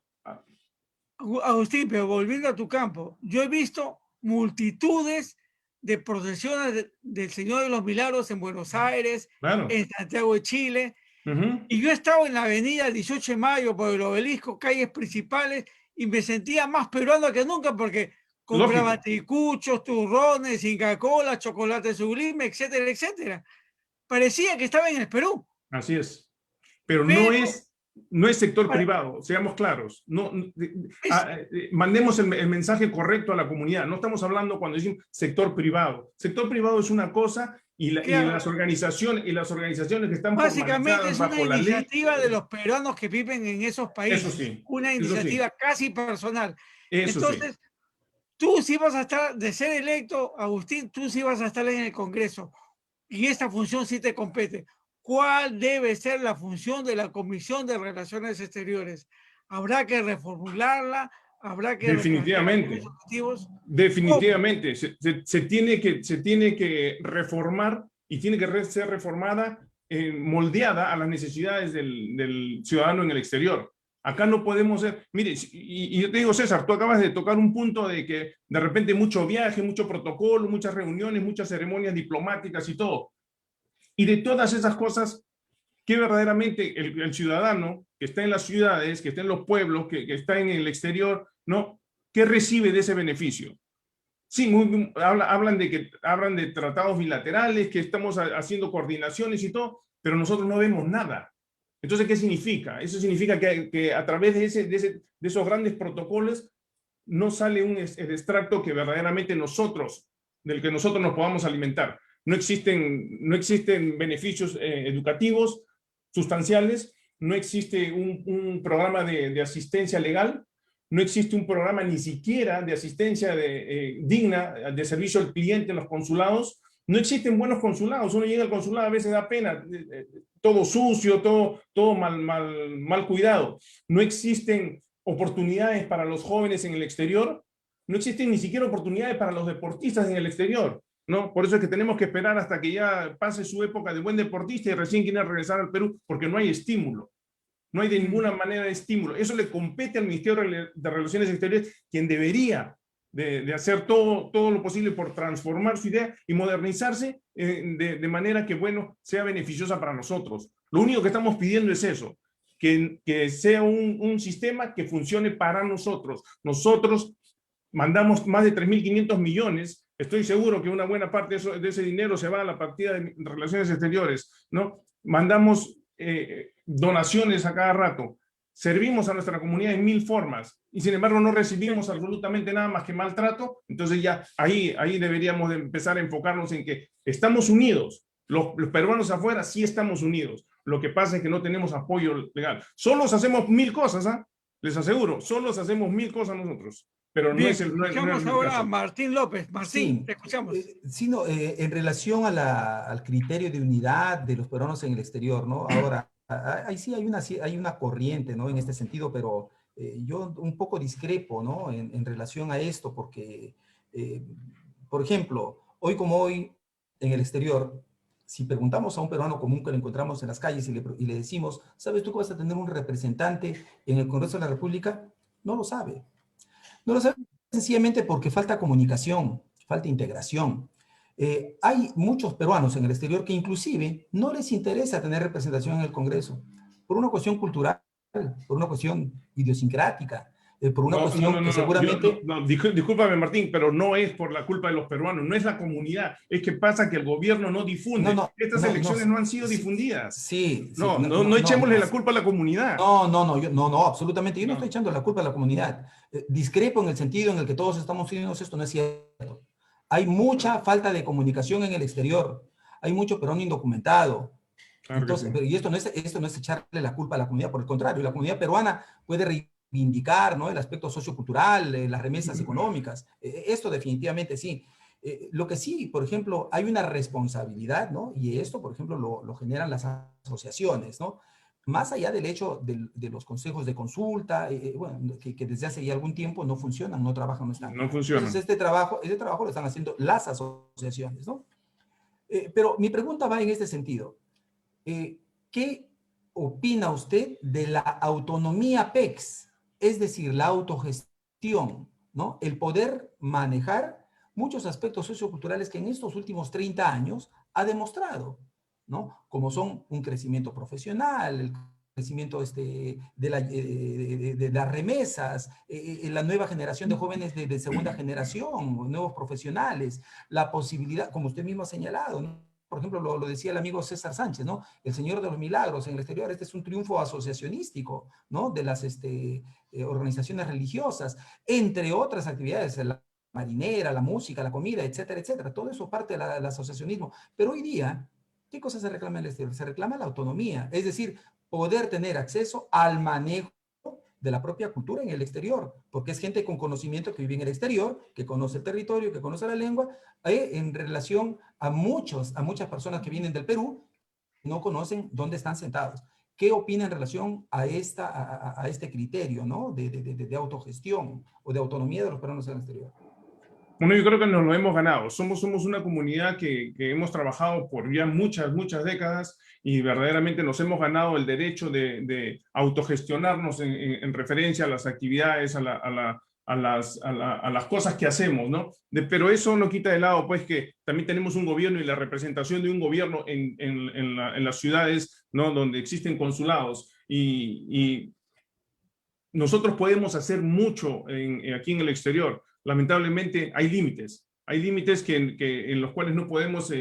Agustín, pero volviendo a tu campo, yo he visto multitudes de procesiones del Señor de los Milagros en Buenos Aires, Claro. en Santiago de Chile, Ujú. y yo he estado en la avenida 18 de Mayo por el Obelisco, calles principales, y me sentía más peruano que nunca porque compraba Lógico. anticuchos, turrones, Inca Kola, chocolate sublime, etcétera, etcétera. Parecía que estaba en el Perú, Así es. Pero pero no es sector para- privado, seamos claros. es, Mandemos el mensaje correcto a la comunidad. No estamos hablando cuando decimos sector privado. Sector privado es una cosa y las organizaciones que están básicamente formalizadas es una bajo la ley. iniciativa de los peruanos que viven en esos Eso países, sí, una eso sí, iniciativa casi personal. eso sí. Entonces, tú sí vas a estar, de ser electo, Agustín, tú sí vas a estar en el Congreso y esta función sí te compete. ¿Cuál debe ser la función de la Comisión de Relaciones Exteriores? ¿Habrá que reformularla? ¿Habrá que replantear Definitivamente. los objetivos? Definitivamente. Se tiene que reformar y tiene que ser reformada, moldeada a las necesidades del ciudadano en el exterior. Acá no podemos ser, mire, y yo te digo, César, tú acabas de tocar un punto de que de repente mucho viaje, mucho protocolo, muchas reuniones, muchas ceremonias diplomáticas y todo. Y de todas esas cosas, que verdaderamente el ciudadano que está en las ciudades, que está en los pueblos, que está en el exterior, ¿no? ¿Qué recibe de ese beneficio? Sí, hablan de tratados bilaterales, que estamos haciendo coordinaciones y todo, pero nosotros no vemos nada. Entonces, ¿qué significa? Eso significa que a través de esos grandes protocolos no sale el extracto que verdaderamente del que nosotros nos podamos alimentar. No existen beneficios educativos sustanciales, no existe un programa de asistencia legal, no existe un programa ni siquiera de asistencia digna de servicio al cliente en los consulados, no existen buenos consulados. Uno llega al consulado, a veces da pena, todo sucio, todo mal cuidado. No existen oportunidades para los jóvenes en el exterior, no existen ni siquiera oportunidades para los deportistas en el exterior, ¿no? Por eso es que tenemos que esperar hasta que ya pase su época de buen deportista y recién quiera regresar al Perú, porque no hay estímulo. No hay de ninguna manera de estímulo. Eso le compete al Ministerio de Relaciones Exteriores, quien debería de hacer todo lo posible por transformar su idea y modernizarse de manera que, bueno, sea beneficiosa para nosotros. Lo único que estamos pidiendo es eso, que sea un sistema que funcione para nosotros. Nosotros mandamos más de 3.500 millones. Estoy seguro que una buena parte de ese dinero se va a la partida de Relaciones Exteriores, ¿no? Mandamos donaciones a cada rato. Servimos a nuestra comunidad en 1000 formas y sin embargo no recibimos absolutamente nada más que maltrato. Entonces ya ahí deberíamos de empezar a enfocarnos en que estamos unidos. Los peruanos afuera sí estamos unidos. Lo que pasa es que no tenemos apoyo legal. Solos hacemos 1000 cosas, ¿ah? Les aseguro, solos hacemos 1000 cosas nosotros. Pero Bien, no es el escuchamos ahora a caso. Martín López. Martín, Sí, te escuchamos. sí, no, en relación al criterio de unidad de los peruanos en el exterior, ¿no? Ahora, ahí sí hay una corriente, ¿no? En este sentido, pero yo un poco discrepo, ¿no? En relación a esto, porque, por ejemplo, hoy como hoy, en el exterior, si preguntamos a un peruano común que lo encontramos en las calles y le decimos, ¿sabes tú que vas a tener un representante en el Congreso de la República? No lo sabe. No lo sabe sencillamente porque falta comunicación, falta integración. Hay muchos peruanos en el exterior que inclusive no les interesa tener representación en el Congreso por una cuestión cultural, por una cuestión idiosincrática, por una cuestión que seguramente... Discúlpame, Martín, pero no es por la culpa de los peruanos, no es la comunidad, es que pasa que el gobierno no difunde. Estas elecciones no han sido difundidas. Sí, no echémosle la culpa a la comunidad. No, absolutamente. Yo no estoy echando la culpa a la comunidad. Discrepo en el sentido en el que todos estamos unidos, esto no es cierto. Hay mucha falta de comunicación en el exterior. hay mucho peruano indocumentado. Claro que Entonces, sí. pero, y esto no es echarle la culpa a la comunidad, por el contrario, la comunidad peruana puede reivindicar, ¿no?, el aspecto sociocultural, las remesas económicas. Esto definitivamente sí. Lo que sí, por ejemplo, hay una responsabilidad, ¿no? Y esto, por ejemplo, lo generan las asociaciones, ¿no? Más allá del hecho de los consejos de consulta, bueno, que desde hace ya algún tiempo no funcionan, no trabajan, no están. No Entonces, funcionan. este trabajo lo están haciendo las asociaciones, ¿no? Pero mi pregunta va en este sentido. ¿Qué opina usted de la autonomía PEX? Es decir, la autogestión, ¿no? El poder manejar muchos aspectos socioculturales que en estos últimos 30 años ha demostrado, ¿no? Como son un crecimiento profesional, el crecimiento de las remesas, la nueva generación de jóvenes de segunda generación, nuevos profesionales, la posibilidad, como usted mismo ha señalado, ¿no? Por ejemplo, lo decía el amigo César Sánchez, ¿no? El Señor de los Milagros en el exterior, este es un triunfo asociacionístico, ¿no? De las organizaciones religiosas, entre otras actividades, la marinera, la música, la comida, etcétera, etcétera. Todo eso parte del asociacionismo. Pero hoy día, ¿qué cosa se reclama en el exterior? Se reclama la autonomía, es decir, poder tener acceso al manejo de la propia cultura en el exterior, porque es gente con conocimiento que vive en el exterior, que conoce el territorio, que conoce la lengua, en relación a muchas personas que vienen del Perú, no conocen dónde están sentados. ¿Qué opina en relación a este criterio, ¿no?, de autogestión o de autonomía de los peruanos en el exterior? Bueno, yo creo que nos lo hemos ganado. Somos una comunidad que hemos trabajado por ya muchas décadas y verdaderamente nos hemos ganado el derecho de autogestionarnos en referencia a las actividades, a las cosas que hacemos, ¿no? Pero eso no quita de lado, pues, que también tenemos un gobierno y la representación de un gobierno en las ciudades, ¿no?, donde existen consulados y nosotros podemos hacer mucho aquí en el exterior. Lamentablemente hay límites en los cuales no podemos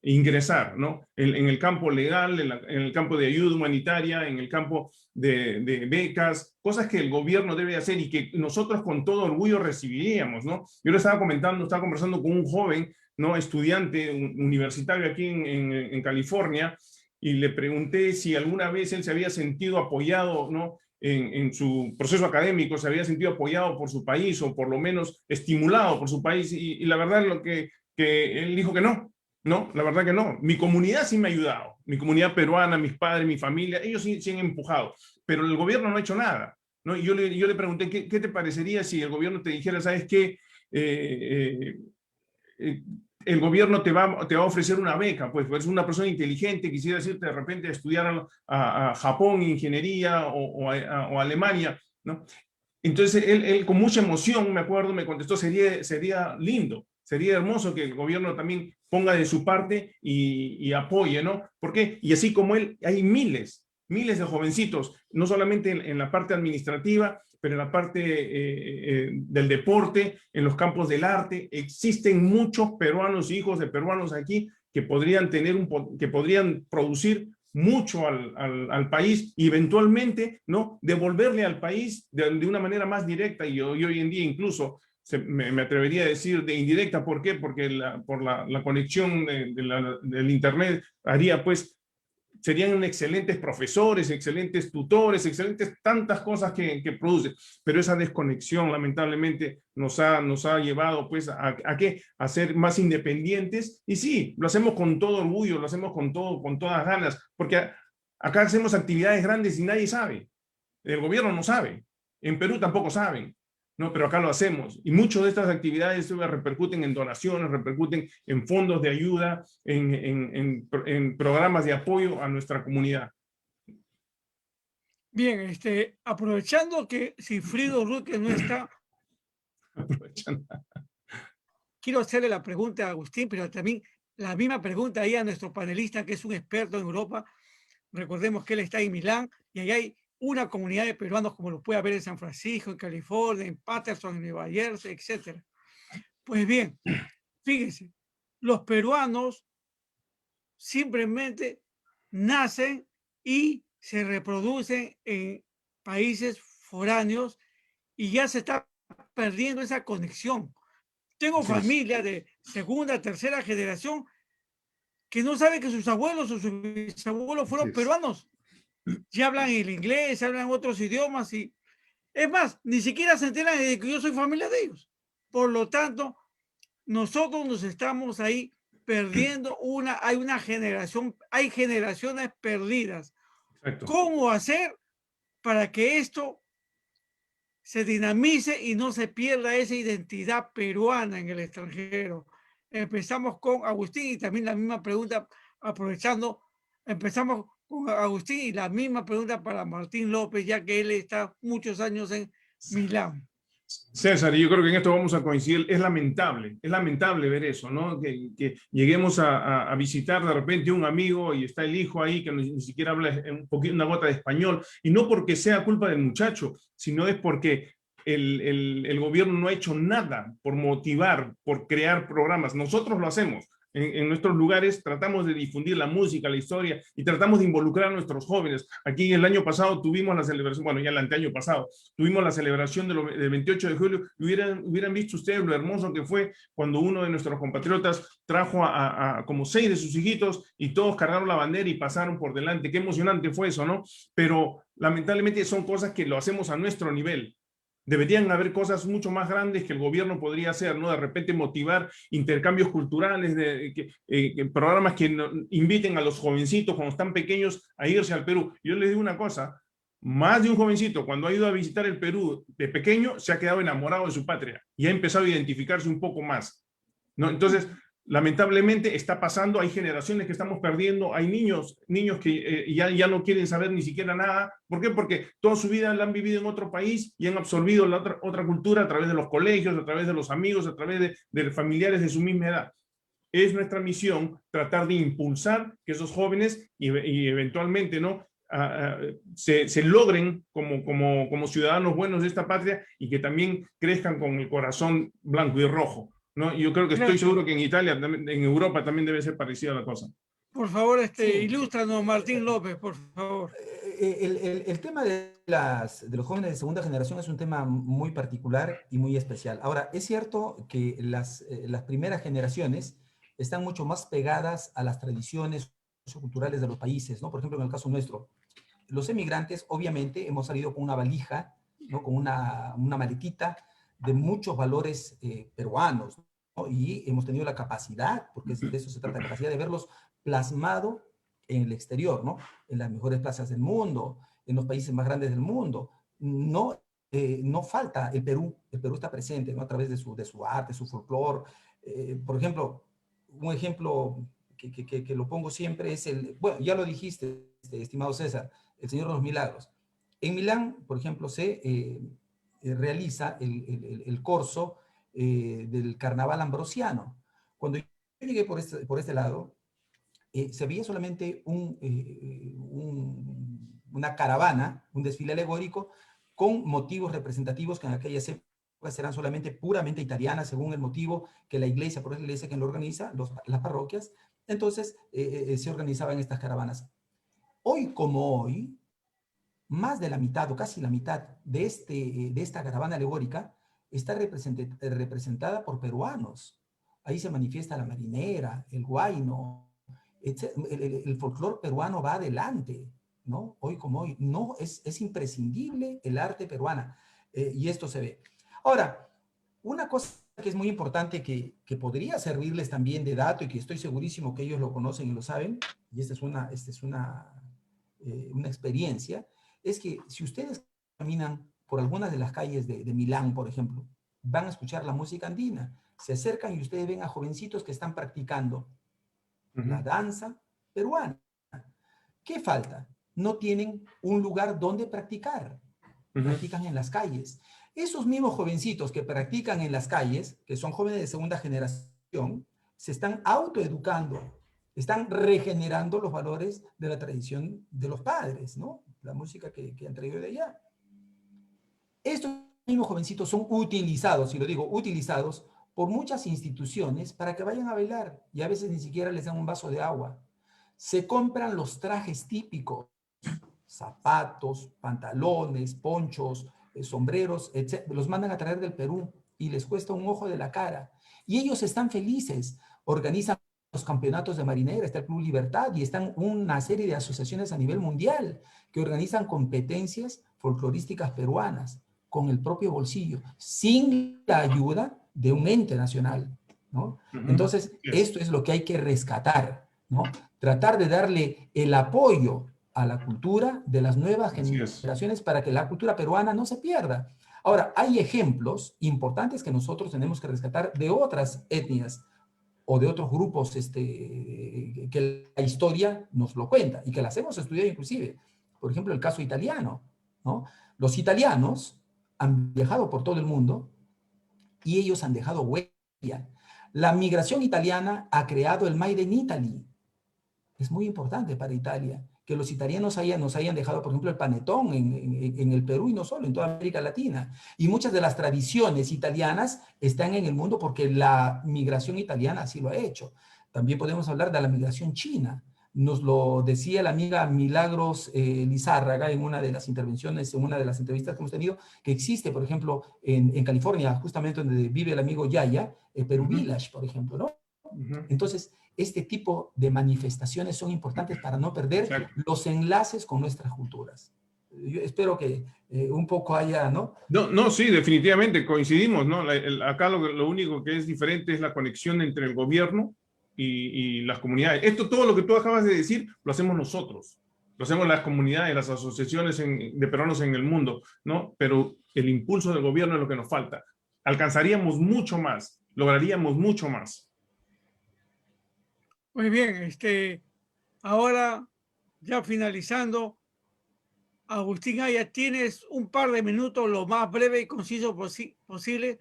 ingresar, ¿no? En el campo legal, en el campo de ayuda humanitaria, en el campo de becas, cosas que el gobierno debe hacer y que nosotros con todo orgullo recibiríamos, ¿no? Yo le estaba conversando con un joven, ¿no?, estudiante universitario aquí en California, y le pregunté si alguna vez él se había sentido apoyado, ¿no?, en su proceso académico, se había sentido apoyado por su país o por lo menos estimulado por su país, y la verdad que él dijo que no, la verdad que no. Mi comunidad sí me ha ayudado, mi comunidad peruana, mis padres, mi familia, ellos sí han empujado, pero el gobierno no ha hecho nada, ¿no? Y yo le pregunté, ¿qué te parecería si el gobierno te dijera, ¿sabes qué? El gobierno te va a ofrecer una beca, pues eres una persona inteligente, quisiera decirte de repente estudiar a Japón, ingeniería o a Alemania, ¿no? Entonces él con mucha emoción, me acuerdo, me contestó, sería lindo, sería hermoso que el gobierno también ponga de su parte y apoye, ¿no? ¿Por qué? Y así como él, hay miles de jovencitos, no solamente en la parte administrativa, pero en la parte del deporte, en los campos del arte. Existen muchos peruanos, hijos de peruanos aquí, que podrían que podrían producir mucho al país y eventualmente, ¿no?, devolverle al país de una manera más directa y hoy en día incluso me atrevería a decir de indirecta. ¿Por qué? Porque por la conexión del internet haría, pues, serían excelentes profesores, excelentes tutores, excelentes tantas cosas que producen, pero esa desconexión lamentablemente nos ha llevado, pues, a ¿qué? A ser más independientes. Y sí, lo hacemos con todo orgullo, lo hacemos con todas ganas, porque acá hacemos actividades grandes y nadie sabe, el gobierno no sabe, en Perú tampoco saben, ¿no? Pero acá lo hacemos. Y muchas de estas actividades repercuten en donaciones, repercuten en fondos de ayuda, en programas de apoyo a nuestra comunidad. Bien, aprovechando que Sigfrido Ruque no está, Aprovechan. quiero hacerle la pregunta a Agustín, pero también la misma pregunta ahí a nuestro panelista, que es un experto en Europa. Recordemos que él está en Milán y ahí hay una comunidad de peruanos, como lo puede haber en San Francisco, en California, en Patterson, en Nueva Jersey, etc. Pues bien, fíjense, los peruanos simplemente nacen y se reproducen en países foráneos y ya se está perdiendo esa conexión. Tengo Así es. familia de segunda, tercera generación que no sabe que sus abuelos o sus bisabuelos fueron Así es. peruanos. Ya hablan el inglés, hablan otros idiomas y es más, ni siquiera se enteran de que yo soy familia de ellos. Por lo tanto, nosotros nos estamos ahí perdiendo hay una generación, hay generaciones perdidas. Exacto. ¿Cómo hacer para que esto se dinamice y no se pierda esa identidad peruana en el extranjero? Empezamos con Agustín y también la misma pregunta, aprovechando, empezamos con Agustín y la misma pregunta para Martín López, ya que él está muchos años en Milán. César, y yo creo que en esto vamos a coincidir, es lamentable ver eso, ¿no? Que lleguemos a visitar de repente un amigo y está el hijo ahí que ni siquiera habla una gota de español, y no porque sea culpa del muchacho, sino es porque el gobierno no ha hecho nada por motivar, por crear programas. Nosotros lo hacemos. En nuestros lugares tratamos de difundir la música, la historia y tratamos de involucrar a nuestros jóvenes. Aquí el año pasado tuvimos la celebración, bueno, ya el anteaño pasado, tuvimos la celebración del 28 de julio y hubieran visto ustedes lo hermoso que fue cuando uno de nuestros compatriotas trajo a como 6 de sus hijitos y todos cargaron la bandera y pasaron por delante. Qué emocionante fue eso, ¿no? Pero lamentablemente son cosas que lo hacemos a nuestro nivel. Deberían haber cosas mucho más grandes que el gobierno podría hacer, ¿no? De repente motivar intercambios culturales, programas que inviten a los jovencitos cuando están pequeños a irse al Perú. Yo les digo una cosa, más de un jovencito cuando ha ido a visitar el Perú de pequeño se ha quedado enamorado de su patria y ha empezado a identificarse un poco más, ¿no? Entonces, lamentablemente está pasando, hay generaciones que estamos perdiendo, hay niños que ya no quieren saber ni siquiera nada. ¿Por qué? Porque toda su vida la han vivido en otro país y han absorbido la otra cultura a través de los colegios, a través de los amigos, a través de familiares de su misma edad. Es nuestra misión tratar de impulsar que esos jóvenes y eventualmente, ¿no? Se logren como ciudadanos buenos de esta patria y que también crezcan con el corazón blanco y rojo, ¿no? Yo creo que estoy seguro que en Italia, en Europa también debe ser parecida la cosa. Por favor, Sí. ilústranos, Martín López, por favor. El tema de los jóvenes de segunda generación es un tema muy particular y muy especial. Ahora, es cierto que las primeras generaciones están mucho más pegadas a las tradiciones culturales de los países, ¿no? Por ejemplo, en el caso nuestro, los emigrantes, obviamente, hemos salido con una valija, ¿no? Con una maletita de muchos valores peruanos, ¿no? Y hemos tenido la capacidad, porque de eso se trata, la capacidad de verlos plasmado en el exterior, ¿no? En las mejores plazas del mundo, en los países más grandes del mundo. No falta el Perú está presente, ¿no? A través de su arte, su folclore. Por ejemplo, un ejemplo que lo pongo siempre es bueno, ya lo dijiste, estimado César, el Señor de los Milagros. En Milán, por ejemplo, se realiza el corso del Carnaval Ambrosiano. Cuando yo llegué por este lado, se veía solamente una caravana, un desfile alegórico con motivos representativos que en aquellas épocas eran solamente puramente italianas, según el motivo que la iglesia, por eso la iglesia que lo organiza, las parroquias. Entonces se organizaban estas caravanas. Hoy como hoy, más de la mitad o casi la mitad de esta caravana alegórica está representada por peruanos. Ahí se manifiesta la marinera, el huayno, el folclore peruano va adelante, ¿no? Hoy como hoy, no, es imprescindible el arte peruana, y esto se ve. Ahora, una cosa que es muy importante que podría servirles también de dato y que estoy segurísimo que ellos lo conocen y lo saben, y esta es una experiencia, es que si ustedes caminan por algunas de las calles de Milán, por ejemplo, van a escuchar la música andina, se acercan y ustedes ven a jovencitos que están practicando la danza peruana. ¿Qué falta? No tienen un lugar donde practicar. Practican en las calles. Esos mismos jovencitos que practican en las calles, que son jóvenes de segunda generación, se están autoeducando, están regenerando los valores de la tradición de los padres, ¿no? La música que han traído de allá. Estos mismos jovencitos son utilizados, y lo digo, utilizados por muchas instituciones para que vayan a bailar y a veces ni siquiera les dan un vaso de agua. Se compran los trajes típicos, zapatos, pantalones, ponchos, sombreros, etc. Los mandan a traer del Perú y les cuesta un ojo de la cara. Y ellos están felices, organizan los campeonatos de marinera, está el Club Libertad y están una serie de asociaciones a nivel mundial que organizan competencias folclorísticas peruanas con el propio bolsillo, sin la ayuda de un ente nacional, ¿no? Entonces, esto es lo que hay que rescatar, ¿no? Tratar de darle el apoyo a la cultura de las nuevas generaciones para que la cultura peruana no se pierda. Ahora, hay ejemplos importantes que nosotros tenemos que rescatar de otras etnias o de otros grupos que la historia nos lo cuenta y que las hemos estudiado inclusive. Por ejemplo, el caso italiano, ¿no? Los italianos han viajado por todo el mundo y ellos han dejado huella. La migración italiana ha creado el Made in Italy. Es muy importante para Italia que los italianos nos hayan dejado, por ejemplo, el panetón en el Perú y no solo, en toda América Latina. Y muchas de las tradiciones italianas están en el mundo porque la migración italiana así lo ha hecho. También podemos hablar de la migración china. Nos lo decía la amiga Milagros Lizárraga en una de las intervenciones, en una de las entrevistas que hemos tenido, que existe, por ejemplo, en California, justamente donde vive el amigo Yaya, Perú Village, por ejemplo, ¿no? Entonces, este tipo de manifestaciones son importantes para no perder los enlaces con nuestras culturas. Yo espero que un poco haya, ¿no? No, sí, definitivamente coincidimos, ¿no? Acá lo único que es diferente es la conexión entre el gobierno y las comunidades. Todo lo que tú acabas de decir, lo hacemos nosotros. Lo hacemos las comunidades, las asociaciones de peruanos en el mundo, ¿no? Pero el impulso del gobierno es lo que nos falta. Alcanzaríamos mucho más, lograríamos mucho más. Muy bien, ahora ya finalizando, Agustín Aya, tienes un par de minutos, lo más breve y conciso posible,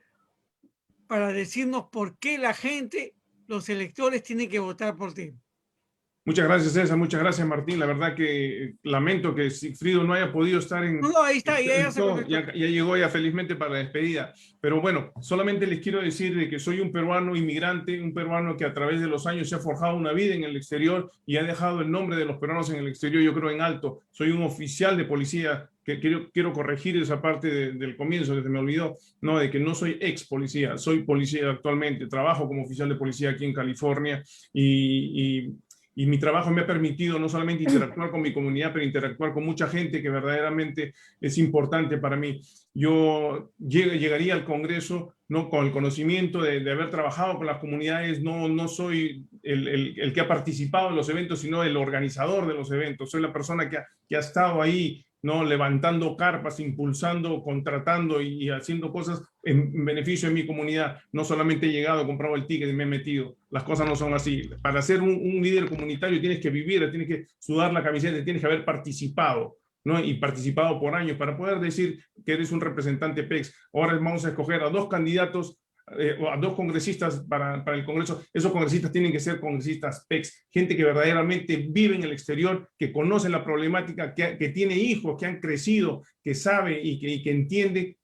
para decirnos por qué la gente, los electores, tienen que votar por ti. Muchas gracias, César. Muchas gracias, Martín. La verdad que lamento que Sigfrido no haya podido estar en... No, ahí está, ya llegó ya felizmente para la despedida. Pero bueno, solamente les quiero decir de que soy un peruano inmigrante, un peruano que a través de los años se ha forjado una vida en el exterior y ha dejado el nombre de los peruanos en el exterior, yo creo, en alto. Soy un oficial de policía, que quiero corregir esa parte del comienzo que se me olvidó, no, de que no soy ex policía, soy policía actualmente, trabajo como oficial de policía aquí en California y mi trabajo me ha permitido no solamente interactuar con mi comunidad, pero interactuar con mucha gente que verdaderamente es importante para mí. Yo llegaría al Congreso no con el conocimiento de haber trabajado con las comunidades, no soy el que ha participado en los eventos, sino el organizador de los eventos. Soy la persona que ha estado ahí, ¿no? Levantando carpas, impulsando, contratando y haciendo cosas en beneficio de mi comunidad. No solamente he llegado, he comprado el ticket y me he metido. Las cosas no son así. Para ser un líder comunitario tienes que vivir, tienes que sudar la camiseta, tienes que haber participado, ¿no? Y participado por años para poder decir que eres un representante PEX. Ahora vamos a escoger a 2 candidatos, a 2 congresistas para el Congreso. Esos congresistas tienen que ser congresistas PEX, gente que verdaderamente vive en el exterior, que conoce la problemática, que tiene hijos, que han crecido, que sabe y que entiende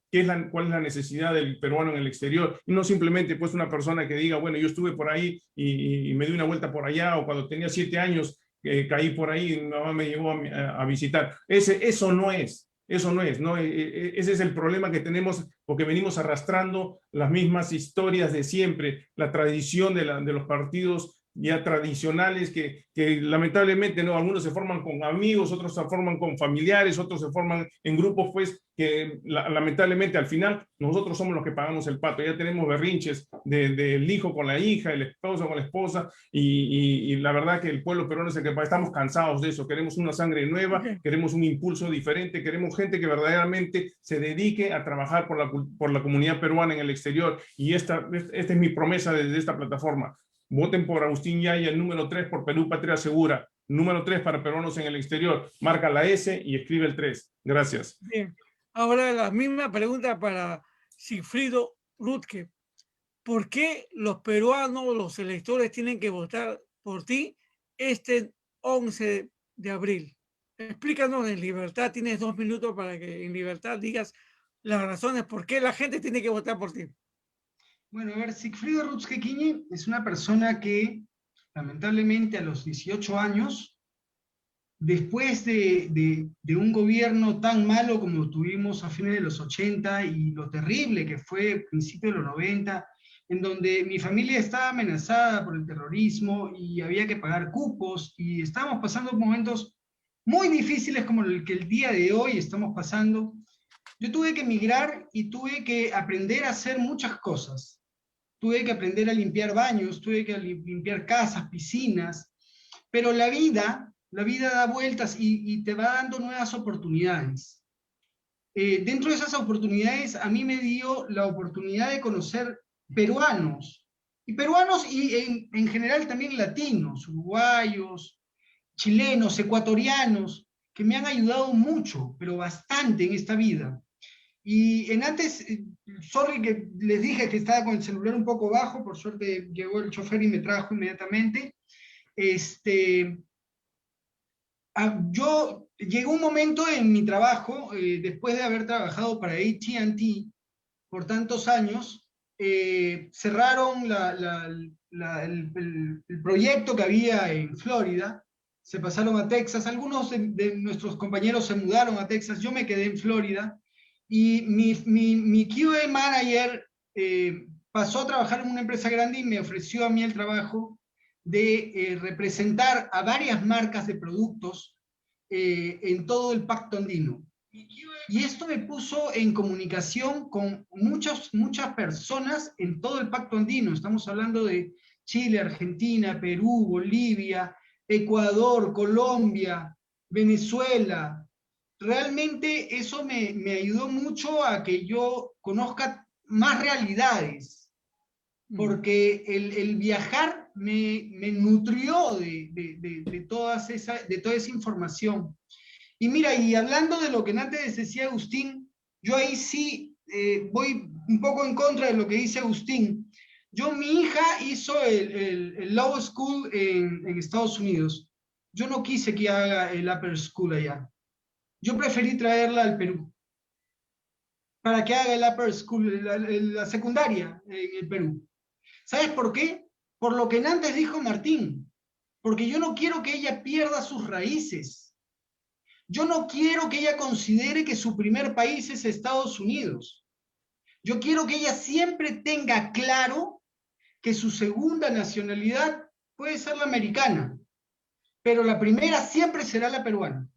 cuál es la necesidad del peruano en el exterior, y no simplemente pues una persona que diga, bueno, yo estuve por ahí y me di una vuelta por allá, o cuando tenía 7 años caí por ahí y mi mamá me llevó a visitar. Eso no es, ¿no? Ese es el problema que tenemos, porque venimos arrastrando las mismas historias de siempre, la tradición de los partidos ya tradicionales que lamentablemente, ¿no? Algunos se forman con amigos, otros se forman con familiares, otros se forman en grupos, pues, que lamentablemente al final nosotros somos los que pagamos el pato. Ya tenemos berrinches del hijo con la hija, el esposo con la esposa, y la verdad que el pueblo peruano es el que estamos cansados de eso. Queremos una sangre nueva, queremos un impulso diferente, queremos gente que verdaderamente se dedique a trabajar por la comunidad peruana en el exterior, y esta es mi promesa desde esta plataforma. Voten por Agustín Yaya, el número 3 por Perú Patria Segura. Número 3 para peruanos en el exterior. Marca la S y escribe el 3. Gracias. Bien. Ahora la misma pregunta para Sigfrido Rutke. ¿Por qué los peruanos, los electores, tienen que votar por ti este 11 de abril? Explícanos en libertad. Tienes 2 minutos para que en libertad digas las razones por qué la gente tiene que votar por ti. Bueno, a ver, Sigfrido Rutke-Quiñi es una persona que, lamentablemente, a los 18 años, después de un gobierno tan malo como tuvimos a fines de los 80 y lo terrible que fue a principios de los 90, en donde mi familia estaba amenazada por el terrorismo y había que pagar cupos y estábamos pasando momentos muy difíciles como el que el día de hoy estamos pasando. Yo tuve que emigrar y tuve que aprender a hacer muchas cosas. Tuve que aprender a limpiar baños, tuve que limpiar casas, piscinas, pero la vida da vueltas y te va dando nuevas oportunidades. Dentro de esas oportunidades, a mí me dio la oportunidad de conocer peruanos, y en general también latinos, uruguayos, chilenos, ecuatorianos, que me han ayudado mucho, pero bastante en esta vida. Y sorry que les dije que estaba con el celular un poco bajo, por suerte llegó el chofer y me trajo inmediatamente. Llegó un momento en mi trabajo, después de haber trabajado para AT&T por tantos años, cerraron el proyecto que había en Florida, se pasaron a Texas, algunos de nuestros compañeros se mudaron a Texas, yo me quedé en Florida, y mi QA manager pasó a trabajar en una empresa grande y me ofreció a mí el trabajo de representar a varias marcas de productos en todo el Pacto Andino. Y esto me puso en comunicación con muchas personas en todo el Pacto Andino. Estamos hablando de Chile, Argentina, Perú, Bolivia, Ecuador, Colombia, Venezuela. Realmente eso me ayudó mucho a que yo conozca más realidades, porque el viajar me nutrió de toda esa información. Y mira, y hablando de lo que antes decía Agustín, yo ahí sí voy un poco en contra de lo que dice Agustín. Mi hija hizo el Law School en Estados Unidos. Yo no quise que haga el Upper School allá. Yo preferí traerla al Perú para que haga el Upper School, la secundaria en el Perú. ¿Sabes por qué? Por lo que antes dijo Martín. Porque yo no quiero que ella pierda sus raíces. Yo no quiero que ella considere que su primer país es Estados Unidos. Yo quiero que ella siempre tenga claro que su segunda nacionalidad puede ser la americana, pero la primera siempre será la peruana.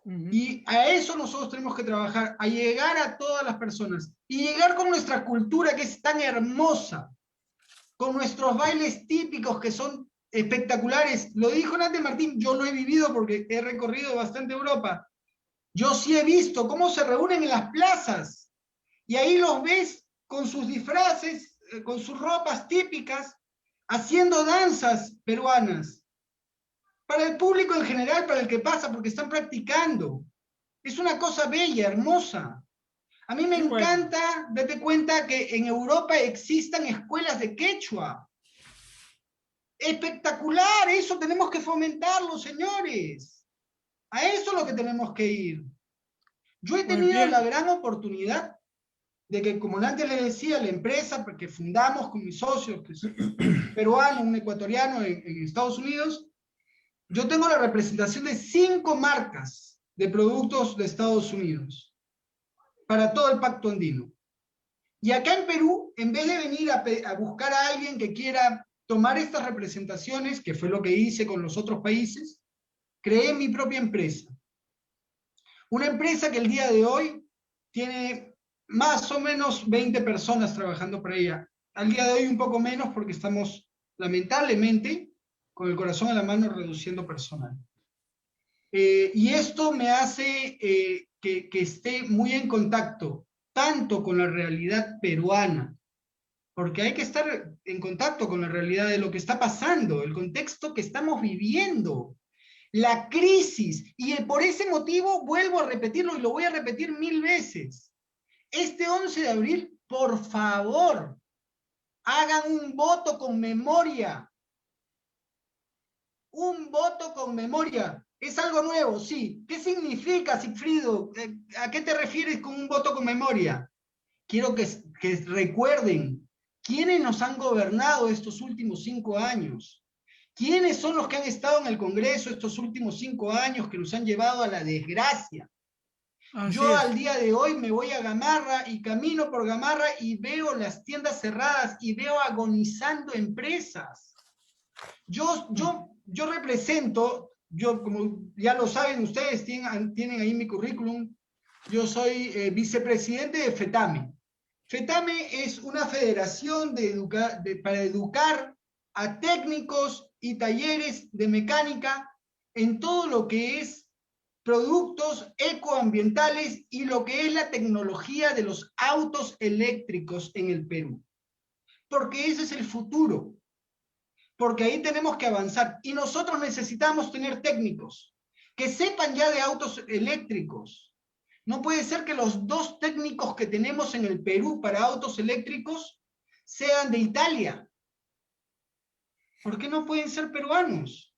Y a eso nosotros tenemos que trabajar, a llegar a todas las personas y llegar con nuestra cultura que es tan hermosa, con nuestros bailes típicos que son espectaculares. Lo dijo antes Martín, yo lo he vivido porque he recorrido bastante Europa. Yo sí he visto cómo se reúnen en las plazas y ahí los ves con sus disfraces, con sus ropas típicas, haciendo danzas peruanas. Para el público en general, para el que pasa, porque están practicando. Es una cosa bella, hermosa. A mí me encanta, date cuenta que en Europa existan escuelas de quechua. Espectacular, eso tenemos que fomentarlo, señores. A eso es lo que tenemos que ir. Yo he tenido la gran oportunidad de que, como antes les decía, la empresa que fundamos con mis socios, que es un peruano, un ecuatoriano en Estados Unidos, yo tengo la representación de 5 marcas de productos de Estados Unidos para todo el Pacto Andino. Y acá en Perú, en vez de venir a buscar a alguien que quiera tomar estas representaciones, que fue lo que hice con los otros países, creé mi propia empresa. Una empresa que el día de hoy tiene más o menos 20 personas trabajando para ella. Al día de hoy un poco menos porque estamos, lamentablemente, con el corazón en la mano reduciendo personal. Y esto me hace que esté muy en contacto, tanto con la realidad peruana, porque hay que estar en contacto con la realidad de lo que está pasando, el contexto que estamos viviendo, la crisis, y por ese motivo vuelvo a repetirlo y lo voy a repetir 1000 veces. Este 11 de abril, por favor, hagan un voto con memoria. Un voto con memoria. ¿Es algo nuevo? Sí. ¿Qué significa, Sigfrido? ¿A qué te refieres con un voto con memoria? Quiero que recuerden quiénes nos han gobernado estos últimos 5 años. ¿Quiénes son los que han estado en el Congreso estos últimos 5 años que nos han llevado a la desgracia? Así Yo es. al día de hoy me voy a Gamarra y camino por Gamarra y veo las tiendas cerradas y veo agonizando empresas. Yo represento, como ya lo saben ustedes, tienen ahí mi currículum, yo soy vicepresidente de FETAME. FETAME es una federación para educar a técnicos y talleres de mecánica en todo lo que es productos ecoambientales y lo que es la tecnología de los autos eléctricos en el Perú. Porque ese es el futuro. Porque ahí tenemos que avanzar. Y nosotros necesitamos tener técnicos que sepan ya de autos eléctricos. No puede ser que los 2 técnicos que tenemos en el Perú para autos eléctricos sean de Italia. ¿Por qué no pueden ser peruanos?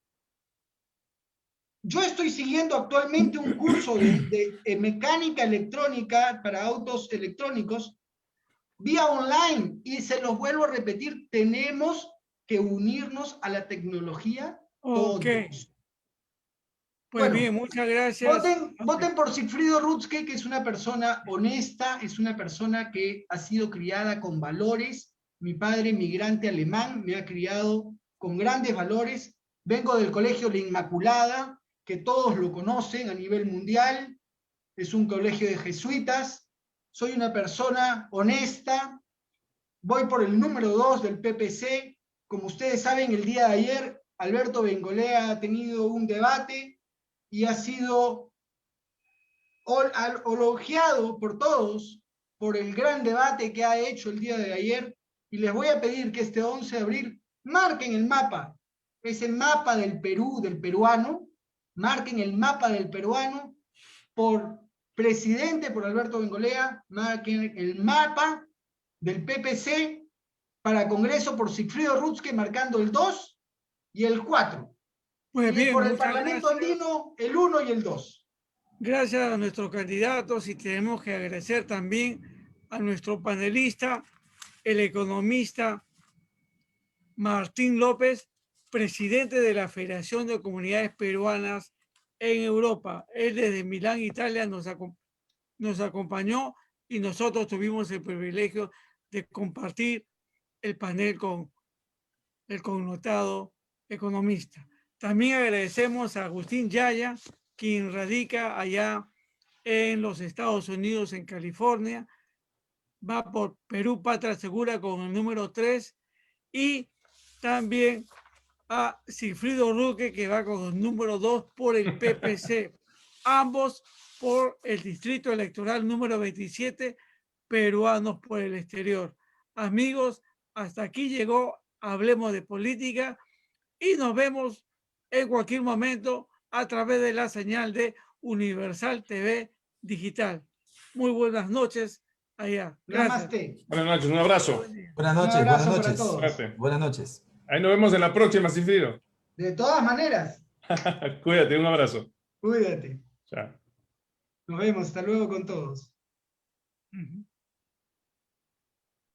Yo estoy siguiendo actualmente un curso de mecánica electrónica para autos electrónicos vía online y se los vuelvo a repetir, tenemos que unirnos a la tecnología Ok. todos. Pues Bueno, bien, muchas gracias. voten por Sigfrido Rutzke, que es una persona honesta, es una persona que ha sido criada con valores. Mi padre, migrante alemán, me ha criado con grandes valores. Vengo del colegio La Inmaculada, que todos lo conocen a nivel mundial. Es un colegio de jesuitas. Soy una persona honesta. Voy por el número 2 del PPC. Como ustedes saben, el día de ayer, Alberto Bengolea ha tenido un debate y ha sido elogiado por todos por el gran debate que ha hecho el día de ayer, y les voy a pedir que este 11 de abril marquen el mapa, ese mapa del Perú, del peruano, marquen el mapa del peruano por presidente, por Alberto Bengolea, marquen el mapa del PPC para Congreso por Sigfrido Rutzke, marcando el 2 y el 4. Pues Y bien, por el muchas Parlamento gracias. Andino, el 1 y el 2. Gracias a nuestros candidatos y tenemos que agradecer también a nuestro panelista, el economista Martín López, presidente de la Federación de Comunidades Peruanas en Europa. Él desde Milán, Italia, nos acompañó y nosotros tuvimos el privilegio de compartir el panel con el connotado economista. También agradecemos a Agustín Yaya, quien radica allá en los Estados Unidos, en California. Va por Perú Patria Segura con el número 3. Y también a Sigfrido Rutzke, que va con el número 2 por el PPC. Ambos por el distrito electoral número 27, peruanos por el exterior. Amigos, hasta aquí llegó Hablemos de Política y nos vemos en cualquier momento a través de la señal de Universal TV Digital. Muy buenas noches allá. Gracias. Namaste. Buenas noches, un abrazo. Buenas noches, Un abrazo buenas para noches. todos. Suerte. Buenas noches. Ahí nos vemos en la próxima, Sigfrido. De todas maneras, Cuídate, un abrazo. cuídate. Chao. Nos vemos. Hasta luego con todos. Uh-huh.